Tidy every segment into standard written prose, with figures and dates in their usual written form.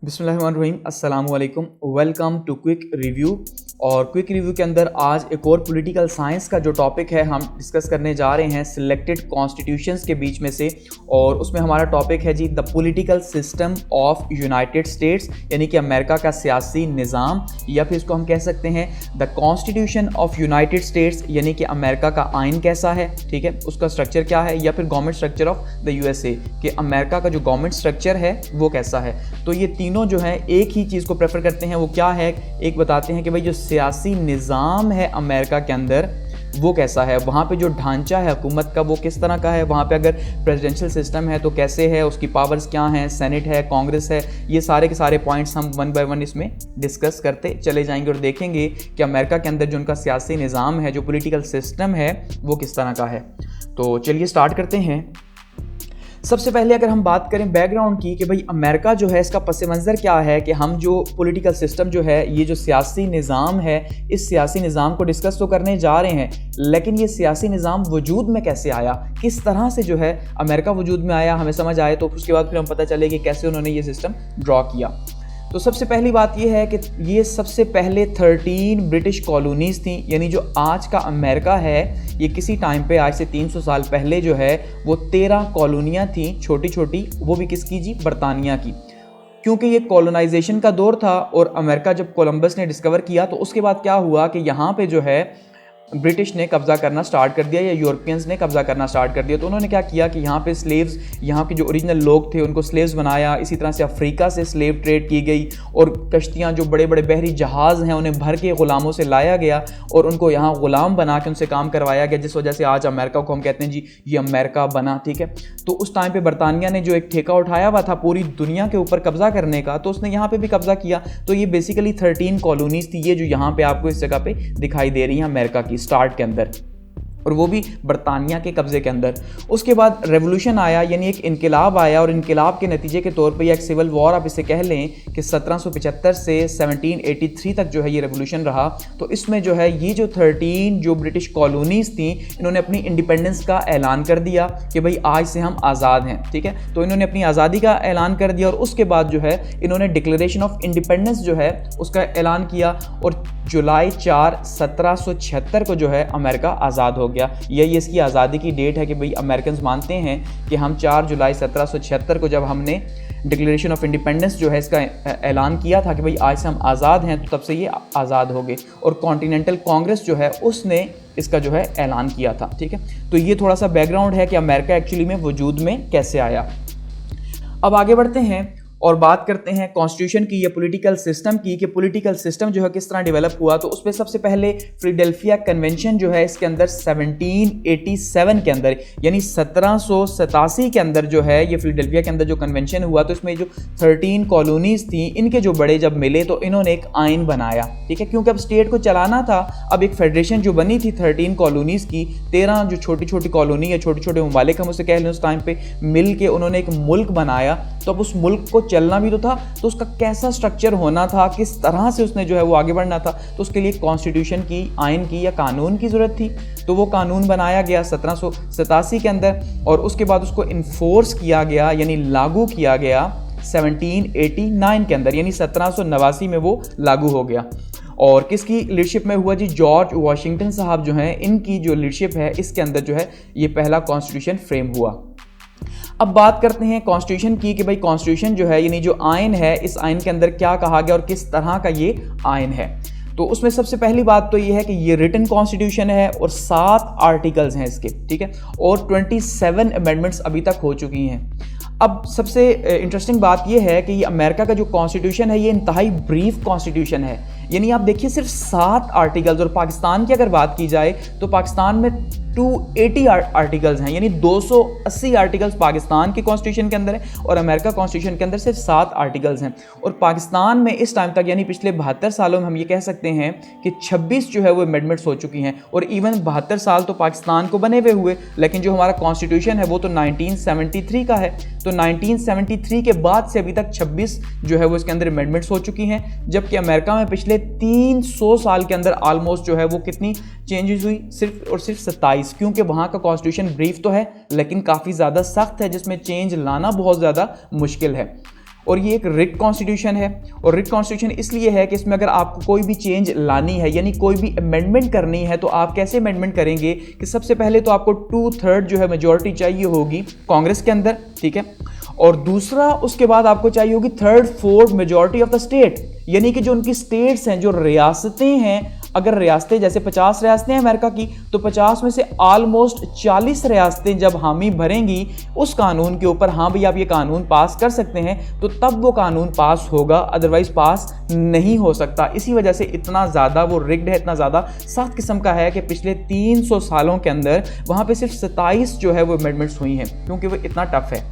बिस्मिल्लाहिर्रहमानिर्रहीम, अस्सलाम वालेकुम। Welcome to quick review. और क्विक रिव्यू के अंदर आज एक और पॉलिटिकल साइंस का जो टॉपिक है हम डिस्कस करने जा रहे हैं सिलेक्टेड कॉन्स्टिट्यूशंस के बीच में से। और उसमें हमारा टॉपिक है जी the political system of United States, यानी कि अमेरिका का सियासी निज़ाम, या फिर इसको हम कह सकते हैं the constitution of United States, यानी कि अमेरिका का आइन कैसा है, ठीक है, उसका स्ट्रक्चर क्या है, या फिर government structure of the USA कि अमेरिका का जो गवर्नमेंट स्ट्रक्चर है वो कैसा है। तो ये तीनों जो है एक ही चीज़ को प्रेफर करते हैं, वो क्या है, एक बताते हैं कि भाई जो सियासी निज़ाम है अमेरिका के अंदर वो कैसा है, वहाँ पे जो ढांचा है हुकूमत का वो किस तरह का है, वहाँ पे अगर प्रेसिडेंशियल सिस्टम है तो कैसे है, उसकी पावर्स क्या हैं, सेनेट है, कांग्रेस है, ये सारे के सारे पॉइंट्स हम वन बाय वन इसमें डिस्कस करते चले जाएंगे और देखेंगे कि अमेरिका के अंदर जो उनका सियासी निज़ाम है, जो पॉलिटिकल सिस्टम है वो किस तरह का है। तो चलिए स्टार्ट करते हैं। सबसे पहले अगर हम बात करें बैकग्राउंड की कि भाई अमेरिका जो है इसका पस मंज़र क्या है, कि हम जो पॉलिटिकल सिस्टम जो है, ये जो सियासी निज़ाम है, इस सियासी निज़ाम को डिस्कस तो करने जा रहे हैं, लेकिन ये सियासी निज़ाम वजूद में कैसे आया, किस तरह से जो है अमेरिका वजूद में आया, हमें समझ आए तो उसके बाद फिर हम पता चले कि कैसे उन्होंने ये सिस्टम ड्रॉ किया। तो सबसे पहली बात यह है कि ये सबसे पहले 13 ब्रिटिश कॉलोनीज़ थी, यानी जो आज का अमेरिका है ये किसी टाइम पे आज से 300 साल पहले जो है वो 13 कॉलोनियाँ थी, छोटी छोटी, वो भी किसकी जी, बरतानिया की। क्योंकि ये कॉलोनाइजेशन का दौर था और अमेरिका जब कोलंबस ने डिस्कवर किया तो उसके बाद क्या हुआ कि यहाँ पे जो है ब्रिटिश ने कब्ज़ा करना स्टार्ट कर दिया या यूरोपियंस ने कब्ज़ा करना स्टार्ट कर दिया। तो उन्होंने क्या किया कि यहाँ पे स्लेव्स, यहाँ के जो ओरिजिनल लोग थे उनको स्लेव्स बनाया। इसी तरह से अफ्रीका से स्लेव ट्रेड की गई और कश्तियाँ, जो बड़े बड़े बहरी जहाज़ हैं, उन्हें भर के ग़ुलामों से लाया गया और उनको यहाँ ग़ुलाम बना के उनसे काम करवाया गया, जिस वजह से आज अमेरिका को हम कहते हैं जी ये अमेरिका बना, ठीक है। तो उस टाइम पर बरतानिया ने जो एक ठेका उठाया हुआ था पूरी दुनिया के ऊपर कब्ज़ा करने का, तो उसने यहाँ पर भी कब्ज़ा किया। तो ये बेसिकली 13 कॉलोनीज़ थी, ये जो यहाँ पर आपको इस जगह पर दिखाई दे रही हैं अमेरिका की स्टार्ट के अंदर, और वो भी बरतानिया के कब्ज़े के अंदर। उसके बाद रेवोल्यूशन आया, यानी एक इनकलाब आया, और इनकलाब के नतीजे के तौर पे या एक सिविल वॉर आप इसे कह लें कि 1775 से 1783 तक जो है ये रेवोल्यूशन रहा। तो इसमें जो है ये जो 13 जो ब्रिटिश कॉलोनीज़ थी, इन्होंने अपनी इंडिपेंडेंस का ऐलान कर दिया कि भाई आज से हम आज़ाद हैं, ठीक है। तो इन्होंने अपनी आज़ादी का ऐलान कर दिया और उसके बाद जो है इन्होंने डिक्लेरेशन ऑफ इंडिपेंडेंस जो है उसका ऐलान किया, और जुलाई 4, 1776 को जो है अमेरिका आज़ाद हो गया। यही इसकी आज़ादी की डेट है कि भाई अमेरिकन मानते हैं कि हम 4 जुलाई 1776 को जब हमने डिक्लेरेशन ऑफ इंडिपेंडेंस जो है इसका ऐलान किया था कि भाई आज से हम आज़ाद हैं, तो तब से ये आज़ाद हो गए। और कॉन्टिनेंटल कांग्रेस जो है उसने इसका जो है ऐलान किया था, ठीक है। तो ये थोड़ा सा बैकग्राउंड है कि अमेरिका एक्चुअली में वजूद में कैसे आया। अब आगे बढ़ते हैं और बात करते हैं कॉन्स्टिट्यूशन की या पॉलिटिकल सिस्टम की, कि पॉलिटिकल सिस्टम जो है किस तरह डेवलप हुआ। तो उसमें सबसे पहले फिलाडेल्फिया कन्वेंशन जो है इसके अंदर 1787 के अंदर, यानी 1787 के अंदर जो है ये फिलाडेल्फिया के अंदर जो कन्वेंशन हुआ, तो इसमें जो 13 कॉलोनीज़ थी इनके जो बड़े जब मिले तो इन्होंने एक आइन बनाया, ठीक है। क्योंकि अब स्टेट को चलाना था, अब एक फेडरेशन जो बनी थी 13 कॉलोनीज़ की, 13 जो छोटी छोटी कॉलोनी या छोटे छोटे ममालिक हम उसे कह लें उस टाइम पे मिल के उन्होंने एक मुल्क बनाया। तो अब उस मुल्क को चलना भी तो था, तो उसका कैसा स्ट्रक्चर होना था, किस तरह से उसने जो है वो आगे बढ़ना था, तो उसके लिए कॉन्स्टिट्यूशन की, आइन की या कानून की ज़रूरत थी। तो वो कानून बनाया गया 1787 के अंदर और उसके बाद उसको इन्फोर्स किया गया, यानी लागू किया गया 1789 के अंदर, यानी 1789 में वो लागू हो गया। और किसकी लीडरशिप में हुआ जी, जॉर्ज वाशिंगटन साहब जो हैं, इनकी जो लीडरशिप है इसके अंदर जो है ये पहला कॉन्स्टिट्यूशन फ्रेम हुआ। अब बात करते हैं कॉन्स्टिट्यूशन की कि भाई कॉन्स्टिट्यूशन जो है यानी जो आइन है, इस आइन के अंदर क्या कहा गया और किस तरह का ये आइन है। तो उसमें सबसे पहली बात तो ये है कि ये रिटन कॉन्स्टिट्यूशन है और 7 आर्टिकल्स हैं इसके, ठीक है, और 27 अमेंडमेंट्स अभी तक हो चुकी हैं। अब सबसे इंटरेस्टिंग बात यह है कि ये अमेरिका का जो कॉन्स्टिट्यूशन है ये इंतहाई ब्रीफ कॉन्स्टिट्यूशन है, यानी आप देखिए सिर्फ 7 आर्टिकल्स। और पाकिस्तान की अगर बात की जाए तो पाकिस्तान में 280 आर्टिकल्स हैं, यानी 280 आर्टिकल्स पाकिस्तान के कॉन्स्टिट्यूशन के अंदर है और अमेरिका कॉन्स्टिट्यूशन के अंदर सिर्फ 7 आर्टिकल्स हैं। और पाकिस्तान में इस टाइम तक यानी पिछले 72 सालों में हम ये कह सकते हैं कि 26 जो है वो अमेंडमेंट्स हो चुकी हैं। और इवन 72 साल तो पाकिस्तान को बने हुए, लेकिन जो हमारा कॉन्स्टिट्यूशन है वो तो 1973 का है। तो 1973 के बाद से अभी तक 26 जो है वो इसके अंदर अमेंडमेंट्स हो चुकी हैं, जबकि अमेरिका में पिछले 300 साल के अंदर ऑलमोस्ट जो है वो कितनी चेंजेस हुई, सिर्फ और सिर्फ 27। क्योंकि वहाँ का कॉन्स्टिट्यूशन ब्रीफ तो है लेकिन काफ़ी ज़्यादा सख्त है, जिसमें चेंज लाना बहुत ज़्यादा मुश्किल है। और ये एक रिट कॉन्स्टिट्यूशन है। और रिट कॉन्स्टिट्यूशन इसलिए है कि इसमें अगर आपको कोई भी चेंज लानी है यानी कोई भी अमेंडमेंट करनी है तो आप कैसे अमेंडमेंट करेंगे कि सबसे पहले तो आपको 2/3 जो है मेजॉरिटी चाहिए होगी कांग्रेस के अंदर, ठीक है, और दूसरा उसके बाद आपको चाहिए होगी 3/4 मेजॉरिटी ऑफ द स्टेट, यानी कि जो उनकी स्टेट्स हैं, जो रियासतें हैं, अगर रियासतें जैसे 50 रियासतें हैं अमेरिका की, तो 50 में से ऑलमोस्ट 40 रियासतें जब हामी भरेंगी उस कानून के ऊपर, हाँ भाई आप ये कानून पास कर सकते हैं, तो तब वो कानून पास होगा, अदरवाइज पास नहीं हो सकता। इसी वजह से इतना ज़्यादा वो रिग्ड है, इतना ज़्यादा सख्त किस्म का है कि पिछले 300 सालों के अंदर वहाँ पे सिर्फ 27 जो है वो अमेंडमेंट्स हुई हैं, क्योंकि वो इतना टफ है।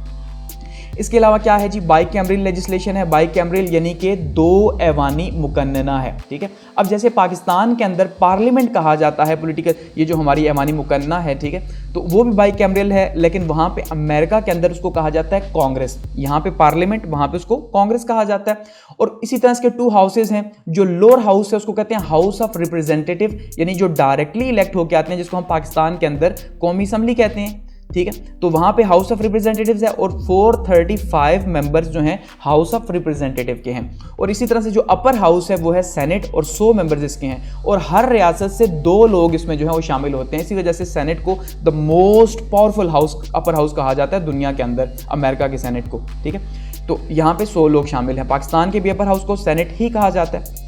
इसके अलावा क्या है जी, बाइकैमरल लेजिस्लेशन है। बाइकैमरल यानी कि 2 ऐवानी मुकन्नना है, ठीक है। अब जैसे पाकिस्तान के अंदर पार्लियामेंट कहा जाता है पॉलिटिकल, ये जो हमारी ऐवानी मुकन्नना है, ठीक है, तो वो भी बाइकैमरल है, लेकिन वहाँ पे अमेरिका के अंदर उसको कहा जाता है कांग्रेस। यहाँ पे पार्लियामेंट, वहाँ पे उसको कांग्रेस कहा जाता है। और इसी तरह इसके 2 हाउसेज हैं। जो लोअर हाउस है उसको कहते हैं हाउस ऑफ रिप्रेजेंटेटिव, यानी जो डायरेक्टली इलेक्ट होकर आते हैं, जिसको हम पाकिस्तान के अंदर कौमी असम्बली कहते हैं, ठीक है। तो वहां पे हाउस ऑफ रिप्रेजेंटेटिव्स है और 435 मेंबर्स जो हैं हाउस ऑफ रिप्रेजेंटेटिव के हैं। और इसी तरह से जो अपर हाउस है वो है सेनेट और 100 मेंबर्स इसके हैं, और हर रियासत से 2 लोग इसमें जो है वो शामिल होते हैं। इसी वजह से सेनेट को the most powerful house, upper house कहा जाता है दुनिया के अंदर, अमेरिका के सेनेट को, ठीक है। तो यहाँ पे 100 लोग शामिल हैं। पाकिस्तान के भी अपर हाउस को सेनेट ही कहा जाता है।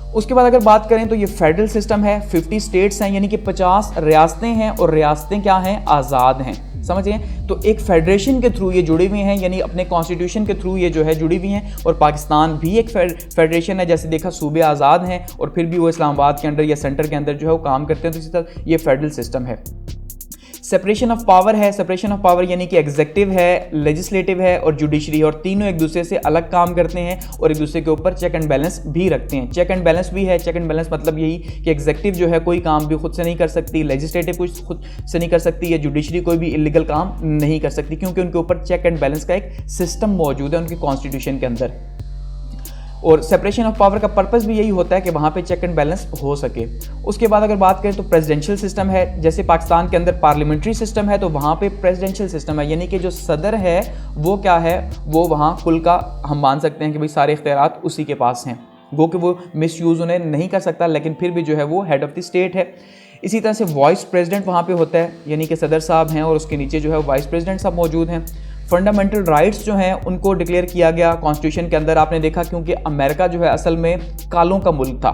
उसके बाद अगर बात करें तो ये फेडरल सिस्टम है। 50 स्टेट्स हैं, यानी कि 50 रियासतें हैं, और रियासतें क्या हैं, आज़ाद हैं, समझिए। तो एक फेडरेशन के थ्रू ये जुड़ी हुई हैं, यानी अपने कॉन्स्टिट्यूशन के थ्रू ये जो है जुड़ी हुई हैं। और पाकिस्तान भी एक फेडरेशन है, जैसे देखा सूबे आज़ाद हैं और फिर भी वो इस्लामाबाद के अंदर या सेंटर के अंदर जो है वो काम करते हैं। तो इसी तरह ये फेडरल सिस्टम है। सेपरेशन ऑफ पावर है। सेपरेशन ऑफ पावर यानी कि एग्जीक्यूटिव है, लेजिस्लेटिव है और जुडिशरी, और तीनों एक दूसरे से अलग काम करते हैं और एक दूसरे के ऊपर चेक एंड बैलेंस भी रखते हैं। चेक एंड बैलेंस भी है। चेक एंड बैलेंस मतलब यही कि एग्जीक्यूटिव जो है कोई काम भी खुद से नहीं कर सकती, लेजिस्लेटिव कुछ खुद से नहीं कर सकती, या जुडिशरी कोई भी इलीगल काम नहीं कर सकती, क्योंकि उनके ऊपर चेक एंड बैलेंस का एक सिस्टम मौजूद है उनके कॉन्स्टिट्यूशन के अंदर। और सेपरेशन ऑफ पावर का पर्पस भी यही होता है कि वहाँ पे चेक एंड बैलेंस हो सके। उसके बाद अगर बात करें तो प्रेसिडेंशियल सिस्टम है। जैसे पाकिस्तान के अंदर पार्लियामेंट्री सिस्टम है, तो वहाँ पे प्रेसिडेंशियल सिस्टम है, यानी कि जो सदर है वो क्या है, वो वहाँ कुल का हम मान सकते हैं कि भाई सारे इख्तियारात उसी के पास हैं, वो कि वो मिस यूज़ उन्हें नहीं कर सकता, लेकिन फिर भी जो है वो हेड ऑफ़ द स्टेट है। इसी तरह से वाइस प्रेसिडेंट वहाँ पे होता है, यानी कि सदर साहब हैं और उसके नीचे जो है वाइस प्रेसिडेंट साहब मौजूद हैं। फंडामेंटल राइट्स जो हैं उनको डिक्लेयर किया गया कॉन्स्टिट्यूशन के अंदर। आपने देखा क्योंकि अमेरिका जो है असल में कालों का मुल्क था।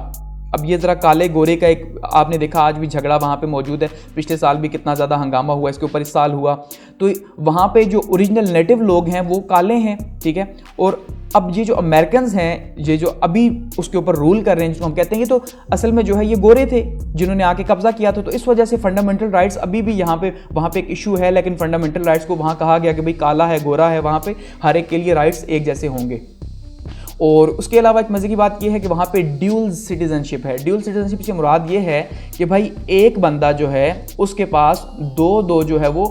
अब ये ज़रा काले गोरे का एक आपने देखा आज भी झगड़ा वहाँ पे मौजूद है। पिछले साल भी कितना ज़्यादा हंगामा हुआ इसके ऊपर, इस साल हुआ। तो वहाँ पे जो ओरिजिनल नेटिव लोग हैं वो काले हैं, ठीक है। और अब ये जो अमेरिकन हैं, ये जो अभी उसके ऊपर रूल कर रहे हैं, जिसको हम कहते हैं, ये तो असल में जो है ये गोरे थे जिन्होंने आके कब्जा किया था। तो इस वजह से फंडामेंटल राइट्स अभी भी यहाँ पे वहाँ पे एक इशू है, लेकिन फंडामेंटल राइट्स को वहाँ कहा गया कि भाई काला है गोरा है, वहाँ पे हर एक के लिए राइट्स एक जैसे होंगे। और उसके अलावा एक मज़े की बात यह है कि वहाँ पे ड्यूल सिटीजनशिप है। ड्यूल सिटीजनशिप से मुराद ये है कि भाई एक बंदा जो है उसके पास दो जो है वो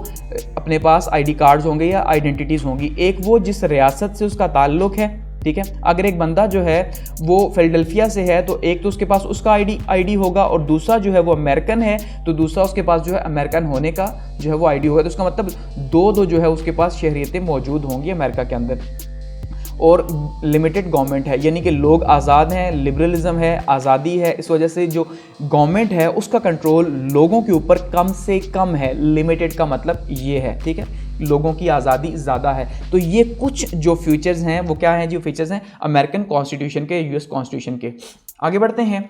अपने पास आईडी कार्ड्स होंगे या आइडेंटिटीज़ होंगी। एक वो जिस रियासत से उसका ताल्लुक़ है, ठीक है। अगर एक बंदा जो है वो फिलाडेल्फिया से है तो एक तो उसके पास उसका आईडी होगा, और दूसरा जो है वो अमेरिकन है तो दूसरा उसके पास जो है अमेरिकन होने का जो है वो आईडी होगा। तो उसका मतलब दो जो है उसके पास शहरियतें मौजूद होंगी अमेरिका के अंदर। और लिमिटेड गवर्नमेंट है, यानी कि लोग आज़ाद हैं, लिबरलिज्म है, आज़ादी है। इस वजह से जो गवर्नमेंट है उसका कंट्रोल लोगों के ऊपर कम से कम है। लिमिटेड का मतलब ये है, ठीक है, लोगों की आज़ादी ज़्यादा है। तो ये कुछ जो फीचर्स हैं वो क्या हैं, जो फीचर्स हैं अमेरिकन कॉन्स्टिट्यूशन के, यूएस कॉन्स्टिट्यूशन के। आगे बढ़ते हैं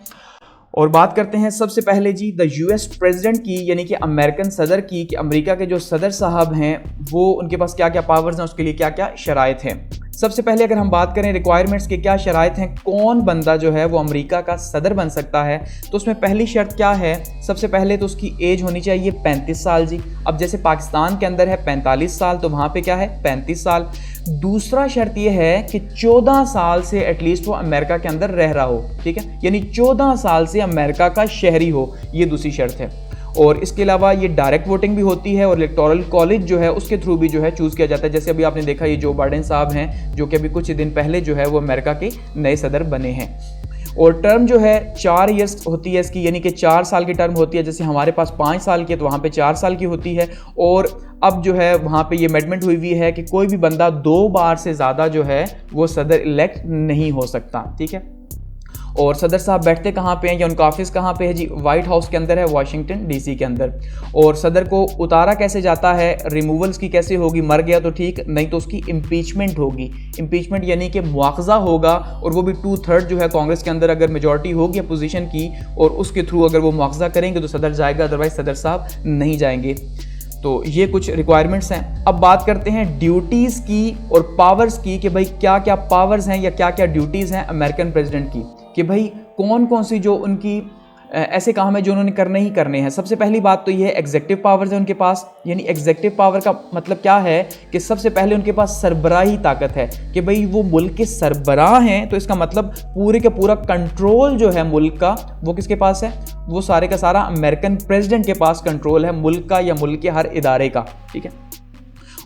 और बात करते हैं सबसे पहले जी द यूएस प्रेसिडेंट की, यानी कि अमेरिकन सदर की, कि अमेरिका के जो सदर साहब हैं वो उनके पास क्या क्या पावर्स हैं, उसके लिए क्या क्या शराइत हैं। सबसे पहले अगर हम बात करें रिक्वायरमेंट्स के क्या शराइत हैं, कौन बंदा जो है वो अमेरिका का सदर बन सकता है, तो उसमें पहली शर्त क्या है, सबसे पहले तो उसकी एज होनी चाहिए 35 साल जी। अब जैसे पाकिस्तान के अंदर है 45 साल, तो वहाँ पे क्या है 35 साल। दूसरा शर्त ये है कि 14 साल से एटलीस्ट वो अमेरिका के अंदर रह रहा हो, ठीक है, यानी 14 साल से अमेरिका का शहरी हो, ये दूसरी शर्त है। और इसके अलावा ये डायरेक्ट वोटिंग भी होती है और इलेक्टोरल कॉलेज जो है उसके थ्रू भी जो है चूज़ किया जाता है। जैसे अभी आपने देखा ये जो बाइडेन साहब हैं जो कि अभी कुछ दिन पहले जो है वो अमेरिका के नए सदर बने हैं। और टर्म जो है 4 ईयर्स होती है इसकी, यानी कि 4 साल की टर्म होती है। जैसे हमारे पास 5 साल की है तो वहाँ पे 4 साल की होती है। और अब जो है वहाँ पे ये अमेंडमेंट हुई है कि कोई भी बंदा 2 बार से ज़्यादा जो है वो सदर इलेक्ट नहीं हो सकता, ठीक है। और सदर साहब बैठते कहाँ पे हैं या उनका ऑफिस कहाँ पे है जी? व्हाइट हाउस के अंदर है, वाशिंगटन डीसी के अंदर। और सदर को उतारा कैसे जाता है, रिमूवल्स की कैसे होगी? मर गया तो ठीक, नहीं तो उसकी इम्पीचमेंट होगी। इम्पीचमेंट यानी कि मुआवजा होगा, और वो भी 2/3 जो है कांग्रेस के अंदर अगर मेजॉरिटी होगी अपोजिशन की और उसके थ्रू अगर वो मुआवजा करेंगे तो सदर जाएगा, अदरवाइज सदर साहब नहीं जाएंगे। तो ये कुछ रिक्वायरमेंट्स हैं। अब बात करते हैं ड्यूटीज़ की और पावर्स की कि भाई क्या क्या पावर्स हैं या क्या क्या ड्यूटीज़ हैं अमेरिकन प्रेसिडेंट की, कि भाई कौन कौन सी जो उनकी ऐसे काम है जो उन्होंने करने ही करने हैं। सबसे पहली बात तो ये है एग्जेक्टिव पावर्स है उनके पास, यानी एग्जेक्टिव पावर का मतलब क्या है कि सबसे पहले उनके पास सरबराही ताकत है कि भाई वो मुल्क के सरबराह हैं। तो इसका मतलब पूरे का पूरा कंट्रोल जो है मुल्क का वो किसके पास है? वो सारे का सारा अमेरिकन प्रेसिडेंट के पास कंट्रोल है मुल्क का या मुल्क के हर इदारे का, ठीक है।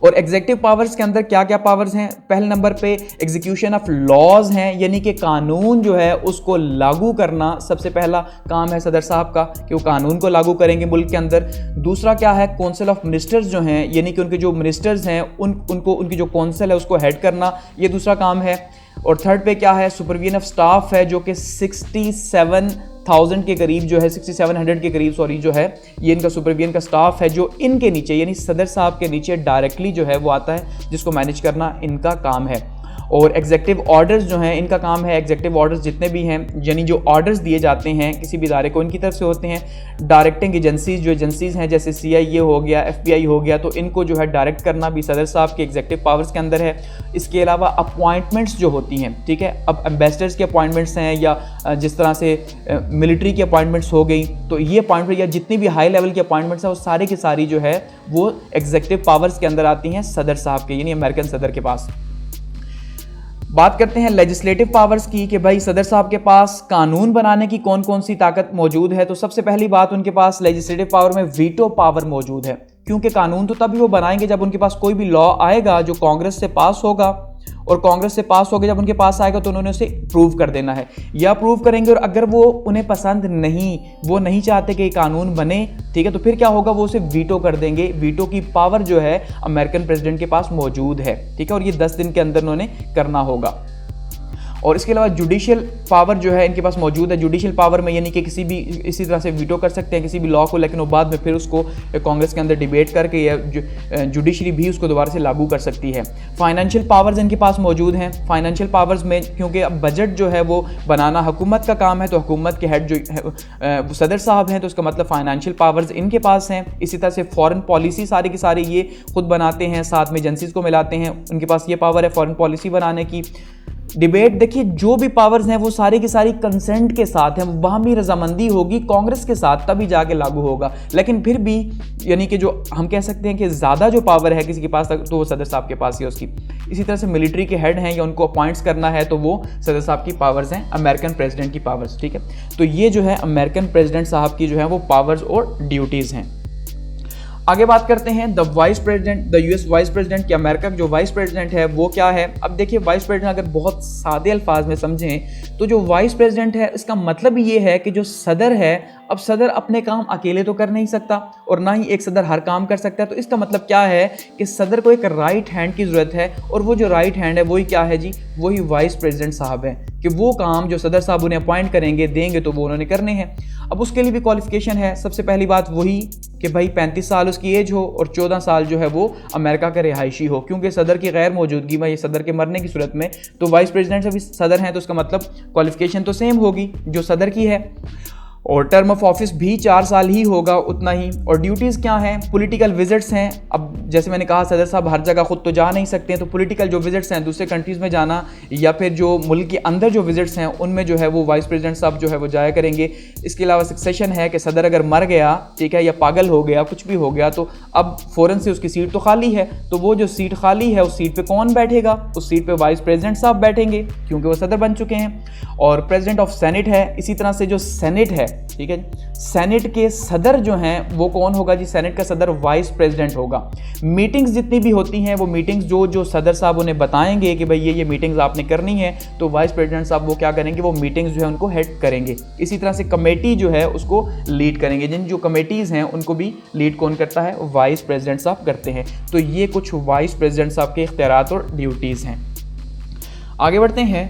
और एग्जेक्टिव पावर्स के अंदर क्या क्या पावर्स हैं? पहले नंबर पे एग्जीक्यूशन ऑफ लॉज हैं, यानी कि कानून जो है उसको लागू करना सबसे पहला काम है सदर साहब का, कि वो कानून को लागू करेंगे मुल्क के अंदर। दूसरा क्या है? काउंसिल ऑफ मिनिस्टर्स जो हैं, यानी कि उनके जो मिनिस्टर्स हैं उनको उनकी जो काउंसिल है उसको हेड करना, ये दूसरा काम है। और थर्ड पे क्या है? सुपरविजन ऑफ स्टाफ है, जो कि 67,000 के करीब जो है 6700 के करीब सॉरी जो है ये इनका सुपरविजन का स्टाफ है जो इनके नीचे यानी सदर साहब के नीचे डायरेक्टली जो है वो आता है, जिसको मैनेज करना इनका काम है। और एग्जेक्टिव ऑर्डर्स जो हैं इनका काम है, एग्जेक्टिव ऑर्डर्स जितने भी हैं यानी जो ऑर्डर्स दिए जाते हैं किसी भी इदारे को इनकी तरफ से होते हैं। डायरेक्टिंग एजेंसीज जो एजेंसीज हैं जैसे CIA हो गया, FBI हो गया, तो इनको जो है डायरेक्ट करना भी सदर साहब के एग्जेक्टिव पावर्स के अंदर है। इसके अलावा अपॉइंटमेंट्स जो होती हैं, ठीक है, अब एम्बेसडर्स के अपॉइंटमेंट्स हैं या जिस तरह से मिलिट्री की अपॉइंटमेंट्स हो गई, तो ये अपॉइंटमेंट या जितनी भी हाई लेवल की अपॉइंटमेंट्स हैं वो सारी की सारी जो है वो एग्जेक्टिव पावर्स के अंदर आती हैं सदर साहब के यानी अमेरिकन सदर के पास। बात करते हैं लेजिस्लेटिव पावर्स की कि भाई सदर साहब के पास कानून बनाने की कौन कौन सी ताकत मौजूद है। तो सबसे पहली बात उनके पास लेजिस्लेटिव पावर में वीटो पावर मौजूद है, क्योंकि कानून तो तभी वो बनाएंगे जब उनके पास कोई भी लॉ आएगा जो कांग्रेस से पास होगा, और कांग्रेस से पास हो गया जब उनके पास आएगा तो उन्होंने उसे प्रूव कर देना है या प्रूव करेंगे। और अगर वो उन्हें पसंद नहीं, वो नहीं चाहते कि कानून बने, ठीक है, तो फिर क्या होगा, वो उसे वीटो कर देंगे। वीटो की पावर जो है अमेरिकन प्रेसिडेंट के पास मौजूद है, ठीक है, और ये 10 दिन के अंदर उन्होंने करना होगा। और इसके अलावा जुडिशियल पावर जो है इनके पास मौजूद है। जुडिशियल पावर में यानी कि किसी भी इसी तरह से वीटो कर सकते हैं किसी भी लॉ को, लेकिन वो बाद में फिर उसको कांग्रेस के अंदर डिबेट करके या जुडिशरी भी उसको दोबारा से लागू कर सकती है। फाइनेंशियल पावर्स इनके पास मौजूद हैं। फाइनेंशियल पावर्स में क्योंकि अब बजट जो है वो बनाना हुकूमत का काम है, तो हुकूमत के हेड जो है सदर साहब हैं, तो उसका मतलब फाइनेंशियल पावर्स इनके पास हैं। इसी तरह से फॉरेन पॉलिसी सारी की सारी ये खुद बनाते हैं, साथ में एजेंसीज को मिलाते हैं, उनके पास ये पावर है फॉरेन पॉलिसी बनाने की। डिबेट देखिए, जो भी पावर्स हैं वो सारी की सारी कंसेंट के साथ हैं, वहाँ भी रजामंदी होगी कांग्रेस के साथ तभी जाके लागू होगा। लेकिन फिर भी यानी कि जो हम कह सकते हैं कि ज़्यादा जो पावर है किसी के पास तो वो सदर साहब के पास ही है उसकी। इसी तरह से मिलिट्री के हेड हैं या उनको अपॉइंट्स करना है तो वो सदर साहब की पावर्स हैं, अमेरिकन प्रेसिडेंट की पावर्स, ठीक है। तो ये जो है अमेरिकन प्रेसिडेंट साहब की जो है वो पावर्स और ड्यूटीज़ हैं। आगे बात करते हैं the vice president, the US vice president, कि अमेरिका का जो वाइस प्रेसिडेंट है वो क्या है। अब देखिए, वाइस प्रेसिडेंट अगर बहुत सादे अल्फाज में समझें तो जो वाइस प्रेसिडेंट है इसका मतलब ये है कि जो सदर है, अब सदर अपने काम अकेले तो कर नहीं सकता और ना ही एक सदर हर काम कर सकता है। तो इसका मतलब क्या है कि सदर को एक राइट हैंड की ज़रूरत है, और वो जो राइट हैंड है वही क्या है जी, वही वाइस प्रेसिडेंट साहब है, कि वो काम जो सदर साहब उन्हें अपॉइंट करेंगे देंगे तो वो उन्होंने करने हैं। अब उसके लिए भी क्वालिफिकेशन है। सबसे पहली बात वही कि भाई 35 साल उसकी एज हो और 14 साल जो है वो अमेरिका का रिहायशी हो, क्योंकि सदर की गैर मौजूदगी में, ये सदर के मरने की सूरत में, तो वाइस प्रेसिडेंट से भी सदर हैं, तो उसका मतलब क्वालिफिकेशन तो सेम होगी जो सदर की है। और टर्म ऑफ ऑफिस भी 4 साल ही होगा, उतना ही। और ड्यूटीज़ क्या हैं? पॉलिटिकल विजिट्स हैं। अब जैसे मैंने कहा सदर साहब हर जगह खुद तो जा नहीं सकते हैं, तो पॉलिटिकल जो विजिट्स हैं दूसरे कंट्रीज़ में जाना या फिर जो मुल्क के अंदर जो विजिट्स हैं उनमें जो है वो वाइस प्रेसिडेंट साहब जो है वो जाया करेंगे। इसके अलावा सक्सेशन है कि सदर अगर मर गया, ठीक है, या पागल हो गया, कुछ भी हो गया, तो अब फ़ौरन से उसकी सीट तो खाली है, तो वो जो सीट खाली है उस सीट पर कौन बैठेगा? उस सीट पर वाइस प्रेसिडेंट साहब बैठेंगे क्योंकि वो सदर बन चुके हैं। और प्रेसिडेंट ऑफ सेनेट है। इसी तरह से जो सेनेट है ठीक है। सेनेट के सदर जो हैं वो कौन होगा जी? सेनेट का सदर वाइस प्रेसिडेंट होगा। मीटिंग्स जितनी भी होती हैं वो मीटिंग्स जो सदर साहब उन्हें बताएंगे कि भाई ये मीटिंग्स आपने करनी है, तो वाइस प्रेसिडेंट साहब वो क्या करेंगे? वो मीटिंग्स जो है उनको हेड करेंगे। इसी तरह से कमेटी जो है उसको लीड करेंगे। जिन जो कमेटीज़ हैं उनको भी लीड कौन करता है? वाइस प्रेसिडेंट साहब करते हैं। तो ये कुछ वाइस प्रेसिडेंट साहब के इख्तियारात और ड्यूटीज़ हैं। आगे बढ़ते हैं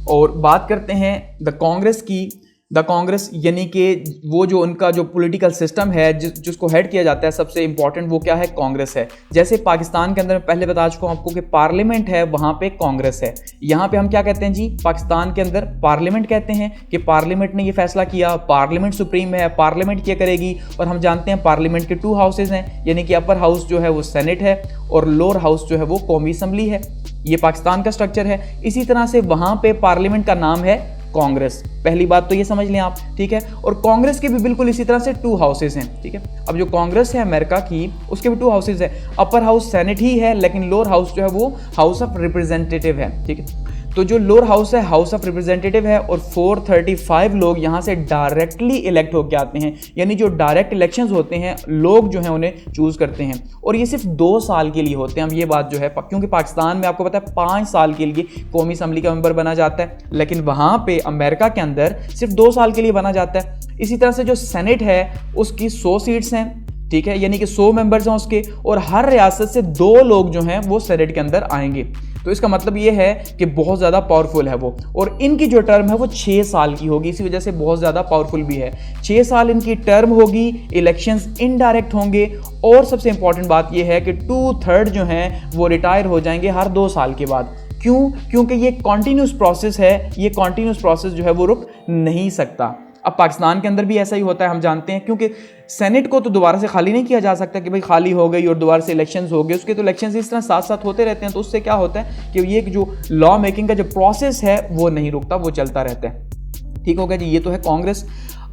और बात करते हैं द कांग्रेस की। द कांग्रेस यानी कि वो जो उनका जो पॉलिटिकल सिस्टम है जिसको हेड किया जाता है, सबसे इंपॉर्टेंट वो क्या है? कांग्रेस है। जैसे पाकिस्तान के अंदर पहले बता चुका हूँ आपको कि पार्लियामेंट है, वहाँ पे कांग्रेस है। यहाँ पे हम क्या कहते हैं जी? पाकिस्तान के अंदर पार्लियामेंट कहते हैं कि पार्लियामेंट ने ये फैसला किया, पार्लियामेंट सुप्रीम है, पार्लियामेंट क्या करेगी। और हम जानते हैं पार्लियामेंट के 2 हाउसेज हैं, यानी कि अपर हाउस जो है वो सेनेट है और लोअर हाउस जो है वो कौमी असम्बली है। ये पाकिस्तान का स्ट्रक्चर है। इसी तरह से वहाँ पे पार्लियामेंट का नाम है कांग्रेस। पहली बात तो ये समझ लें आप, ठीक है। और कांग्रेस के भी बिल्कुल इसी तरह से 2 हाउसेज हैं, ठीक है। अब जो कांग्रेस है अमेरिका की, उसके भी 2 हाउसेज है। अपर हाउस सेनेट ही है, लेकिन लोअर हाउस जो है वो हाउस ऑफ रिप्रेजेंटेटिव है, ठीक है। तो जो लोअर हाउस है हाउस ऑफ रिप्रेजेंटेटिव है और 435 लोग यहाँ से डायरेक्टली इलेक्ट होकर आते हैं, यानी जो डायरेक्ट इलेक्शंस होते हैं लोग जो हैं उन्हें चूज करते हैं। और ये सिर्फ 2 साल के लिए होते हैं। हम ये बात जो है, क्योंकि पाकिस्तान में आपको पता है 5 साल के लिए कौमी असम्बली का मेंबर बना जाता है, लेकिन वहाँ पे अमेरिका के अंदर सिर्फ 2 साल के लिए बना जाता है। इसी तरह से जो सेनेट है उसकी 100 सीट्स हैं, ठीक है, यानी कि 100 मेंबर्स हैं उसके, और हर रियासत से 2 लोग जो हैं वो सेनेट के अंदर आएंगे। तो इसका मतलब ये है कि बहुत ज़्यादा पावरफुल है वो, और इनकी जो टर्म है वो 6 साल की होगी, इसी वजह से बहुत ज़्यादा पावरफुल भी है। 6 साल इनकी टर्म होगी, इलेक्शंस इनडायरेक्ट होंगे, और सबसे इंपॉर्टेंट बात ये है कि 2/3 जो हैं वो रिटायर हो जाएंगे हर 2 साल के बाद। क्यों? क्योंकि ये कॉन्टीन्यूस प्रोसेस है, ये कॉन्टीन्यूस प्रोसेस जो है वो रुक नहीं सकता। अब पाकिस्तान के अंदर भी ऐसा ही होता है, हम जानते हैं, क्योंकि सेनेट को तो दोबारा से खाली नहीं किया जा सकता कि भाई खाली हो गई और दोबारा से इलेक्शंस हो गए। उसके तो इलेक्शंस इस तरह साथ साथ होते रहते हैं, तो उससे क्या होता है कि ये जो लॉ मेकिंग का जो प्रोसेस है वो नहीं रुकता, वो चलता रहता है। ठीक हो गया जी, ये तो है कांग्रेस।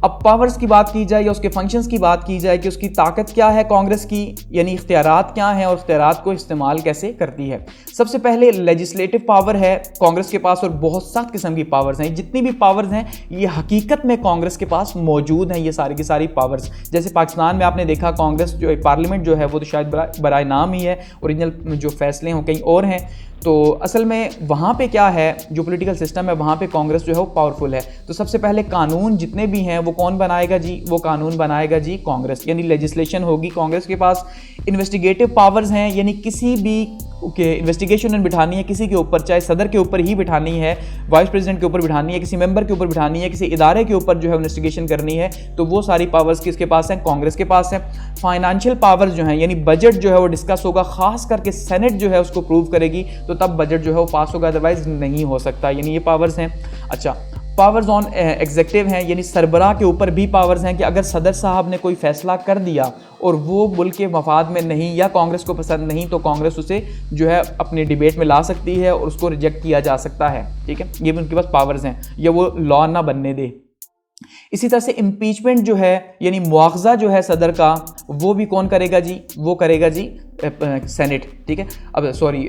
अब पावर्स की बात की जाए या उसके फंक्शंस की बात की जाए कि उसकी ताकत क्या है कांग्रेस की, यानी इख्तियारात क्या हैं और इख्तियारात को इस्तेमाल कैसे करती है। सबसे पहले लेजिस्लेटिव पावर है कांग्रेस के पास, और बहुत सख्त किस्म की पावर्स हैं। जितनी भी पावर्स हैं ये हकीकत में कांग्रेस के पास मौजूद हैं, ये सारी की सारी पावर्स। जैसे पाकिस्तान में आपने देखा कांग्रेस जो पार्लियामेंट जो है वो तो शायद बराए नाम ही है, ओरिजिनल जो फैसले हैं कहीं और हैं। तो असल में वहाँ पे क्या है, जो पॉलिटिकल सिस्टम है वहाँ पे कांग्रेस जो है वो पावरफुल है। तो सबसे पहले कानून जितने भी हैं वो कौन बनाएगा जी? वो कानून बनाएगा जी कांग्रेस, यानी लेजिस्लेशन होगी कांग्रेस के पास। इन्वेस्टिगेटिव पावर्स हैं, यानी किसी भी इन्वेस्टिगेशन बिठानी है किसी के ऊपर, चाहे सदर के ऊपर ही बिठानी है, वाइस प्रेसिडेंट के ऊपर बिठानी है, किसी मेंबर के ऊपर बिठानी है, किसी इदारे के ऊपर जो है इन्वेस्टिगेशन करनी है, तो वो सारी पावर्स किसके पास हैं? कांग्रेस के पास है। फाइनेंशियल पावर्स जो हैं, यानी बजट जो है वो डिस्कस होगा, खास करके सेनेट जो है उसको प्रूव करेगी, तो तब बजट जो है वो पास होगा, अदरवाइज नहीं हो सकता। यानी ये पावर्स हैं। अच्छा, पावर्स ऑन एग्जीक्यूटिव हैं, यानी सरबराह के ऊपर भी पावर्स हैं कि अगर सदर साहब ने कोई फैसला कर दिया और वो मुल्क के मफाद में नहीं या कांग्रेस को पसंद नहीं, तो कांग्रेस उसे जो है अपनी डिबेट में ला सकती है और उसको रिजेक्ट किया जा सकता है। ठीक है, ये भी उनके पास पावर्स हैं, या वो लॉ ना बनने दे। इसी तरह से इम्पीचमेंट जो है, यानी मुआवजा जो है सदर का, वो भी कौन करेगा जी? वो करेगा जी सेनेट। ठीक है, अब सॉरी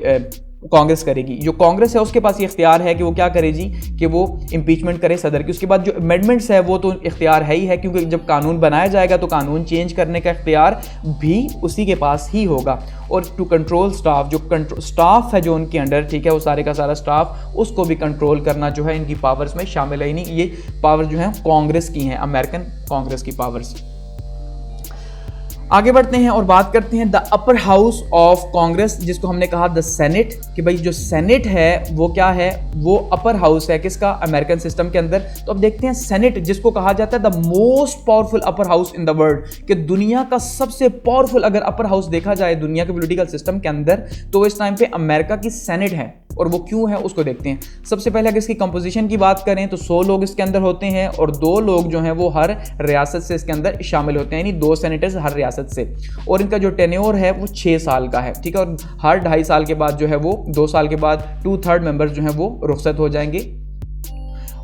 कांग्रेस करेगी। जो कांग्रेस है उसके पास ये इख्तियार है कि वो क्या करे जी, कि वो इम्पीचमेंट करे सदर की। उसके बाद जो अमेंडमेंट्स है वो तो इख्तियार है ही है, क्योंकि जब कानून बनाया जाएगा तो कानून चेंज करने का इख्तियार भी उसी के पास ही होगा। और टू कंट्रोल स्टाफ, जो स्टाफ है जो उनके अंडर, ठीक है, वो सारे का सारा स्टाफ, उसको भी कंट्रोल करना जो है इनकी पावर्स में शामिल है। नहीं, ये पावर जो है कांग्रेस की हैं, अमेरिकन कांग्रेस की पावर्स। आगे बढ़ते हैं और बात करते हैं the upper house of Congress, जिसको हमने कहा द सेनेट, कि भाई जो सेनेट है वो क्या है? वो अपर हाउस है किसका? अमेरिकन सिस्टम के अंदर। तो अब देखते हैं सेनेट, जिसको कहा जाता है the most powerful upper house in the world, कि दुनिया का सबसे पावरफुल अगर अपर हाउस देखा जाए दुनिया के पॉलिटिकल सिस्टम के अंदर, तो इस टाइम पे अमेरिका की सेनेट है। और वो क्यों है उसको देखते हैं। सबसे पहले अगर इसकी कंपोजिशन की बात करें तो 100 लोग इसके अंदर होते हैं, और 2 लोग जो हैं वो हर रियासत से इसके अंदर शामिल होते हैं, यानी 2 सेनेटर्स हर रियासत से। और इनका जो टेन्योर है वो 6 साल का है। ठीक है, और हर 2.5 साल के बाद जो है वो 2 साल के बाद 2/3 मेंबर्स जो हैं वो रुखसत हो जाएंगे।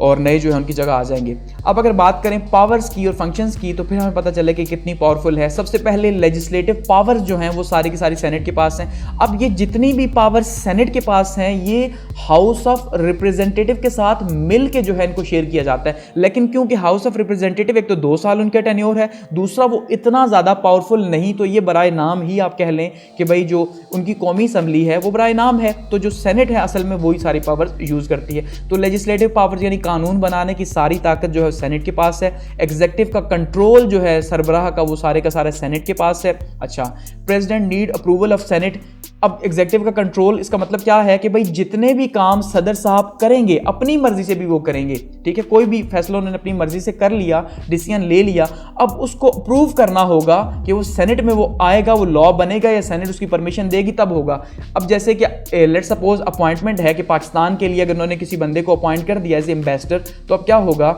और नए जो है उनकी जगह आ जाएंगे। अब अगर बात करें पावर्स की और फंक्शंस की तो फिर हमें पता चले कि कितनी पावरफुल है। सबसे पहले लेजिस्लेटिव पावर्स जो हैं वो सारी की सारी सेनेट के पास हैं। अब ये जितनी भी पावर्स सेनेट के पास हैं ये हाउस ऑफ रिप्रेजेंटेटिव के साथ मिल के जो है इनको शेयर किया जाता है, लेकिन क्योंकि हाउस ऑफ रिप्रेजेंटेटिव एक तो 2 साल उनका टेन्योर है, दूसरा वो इतना ज़्यादा पावरफुल नहीं, तो ये बराए नाम ही आप कह लें कि भाई जो उनकी कौमी असम्बली है वो बराए नाम है, तो जो सेनेट है असल में वही सारी पावर्स यूज़ करती है। तो लेजिस्लेटिव पावर्स यानी कानून बनाने की सारी ताकत जो है सेनेट के पास है। एग्जीक्यूटिव का कंट्रोल जो है सरबराह का वो सारे का सारा सेनेट के पास है। अच्छा, president need approval of senate. अब एग्जीक्यूटिव का कंट्रोल इसका मतलब क्या है कि भाई जितने भी काम सदर साहब करेंगे अपनी मर्जी से भी वो करेंगे, ठीक है, कोई भी फैसला उन्होंने अपनी मर्जी से कर लिया, डिसीजन ले लिया, अब उसको अप्रूव करना होगा कि वो सेनेट में वो आएगा, वो लॉ बनेगा या सेनेट उसकी परमिशन देगी तब होगा। अब जैसे कि लेट्स सपोज अपॉइंटमेंट है कि पाकिस्तान के लिए अगर उन्होंने किसी बंदे को अपॉइंट कर दिया एज एम्बेसडर, तो अब क्या होगा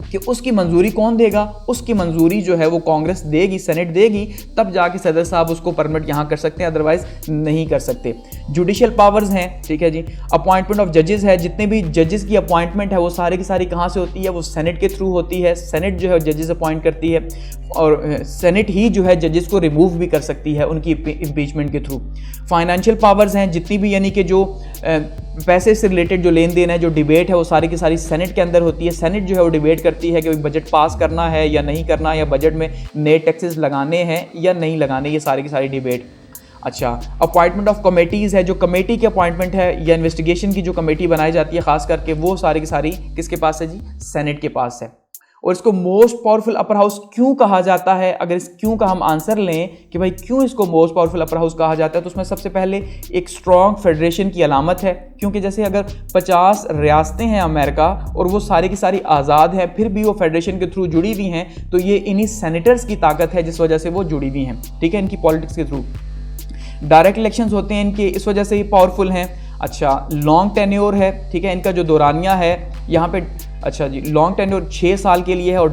कि उसकी मंजूरी कौन देगा? उसकी मंजूरी जो है वो कांग्रेस देगी, सेनेट देगी, तब जाके सदर साहब उसको परमिट यहाँ कर सकते हैं, अदरवाइज नहीं कर सकते। जुडिशियल पावर्स हैं, ठीक है जी। अपॉइंटमेंट ऑफ जजेस है, जितने भी जजेस की अपॉइंटमेंट है वो सारी की सारी कहाँ से होती है? वो सेनेट के थ्रू होती है। सेनेट जो है जजेस अपॉइंट करती है और सेनेट ही जो है जजेस को रिमूव भी कर सकती है उनकी इम्पीचमेंट के थ्रू। फाइनेंशियल पावर्स हैं, जितनी भी यानी कि जो पैसे से रिलेटेड जो लेन देन है, जो डिबेट है, वो सारी की सारी सेनेट के अंदर होती है। सेनेट जो है वो डिबेट करती है कि बजट पास करना है या नहीं करना, या बजट में नए टैक्सेस लगाने हैं या नहीं लगाने, ये सारी की सारी डिबेट। अच्छा, अपॉइंटमेंट ऑफ कमेटीज़ है, जो कमेटी की अपॉइंटमेंट है या इन्वेस्टिगेशन की जो कमेटी बनाई जाती है खास करके, वो सारी की सारी किसके पास है जी? सेनेट के पास है। और इसको मोस्ट पावरफुल अपर हाउस क्यों कहा जाता है? अगर इस क्यों का हम आंसर लें कि भाई क्यों इसको मोस्ट पावरफुल अपर हाउस कहा जाता है, तो उसमें सबसे पहले एक स्ट्रॉन्ग फेडरेशन की अलामत है। क्योंकि जैसे अगर 50 रियासतें हैं अमेरिका और वो सारी की सारी आज़ाद हैं, फिर भी वो फेडरेशन के थ्रू जुड़ी हुई हैं, तो ये इन्हीं सेनेटर्स की ताकत है जिस वजह से वो जुड़ी हुई हैं, ठीक है, इनकी पॉलिटिक्स के थ्रू। डायरेक्ट इलेक्शंस होते हैं इनके, इस वजह से ये पावरफुल हैं। अच्छा, लॉन्ग टेन्योर है, ठीक है, इनका जो दौरानिया है यहाँ पे, अच्छा जी, लॉन्ग टेन्योर 6 साल के लिए है और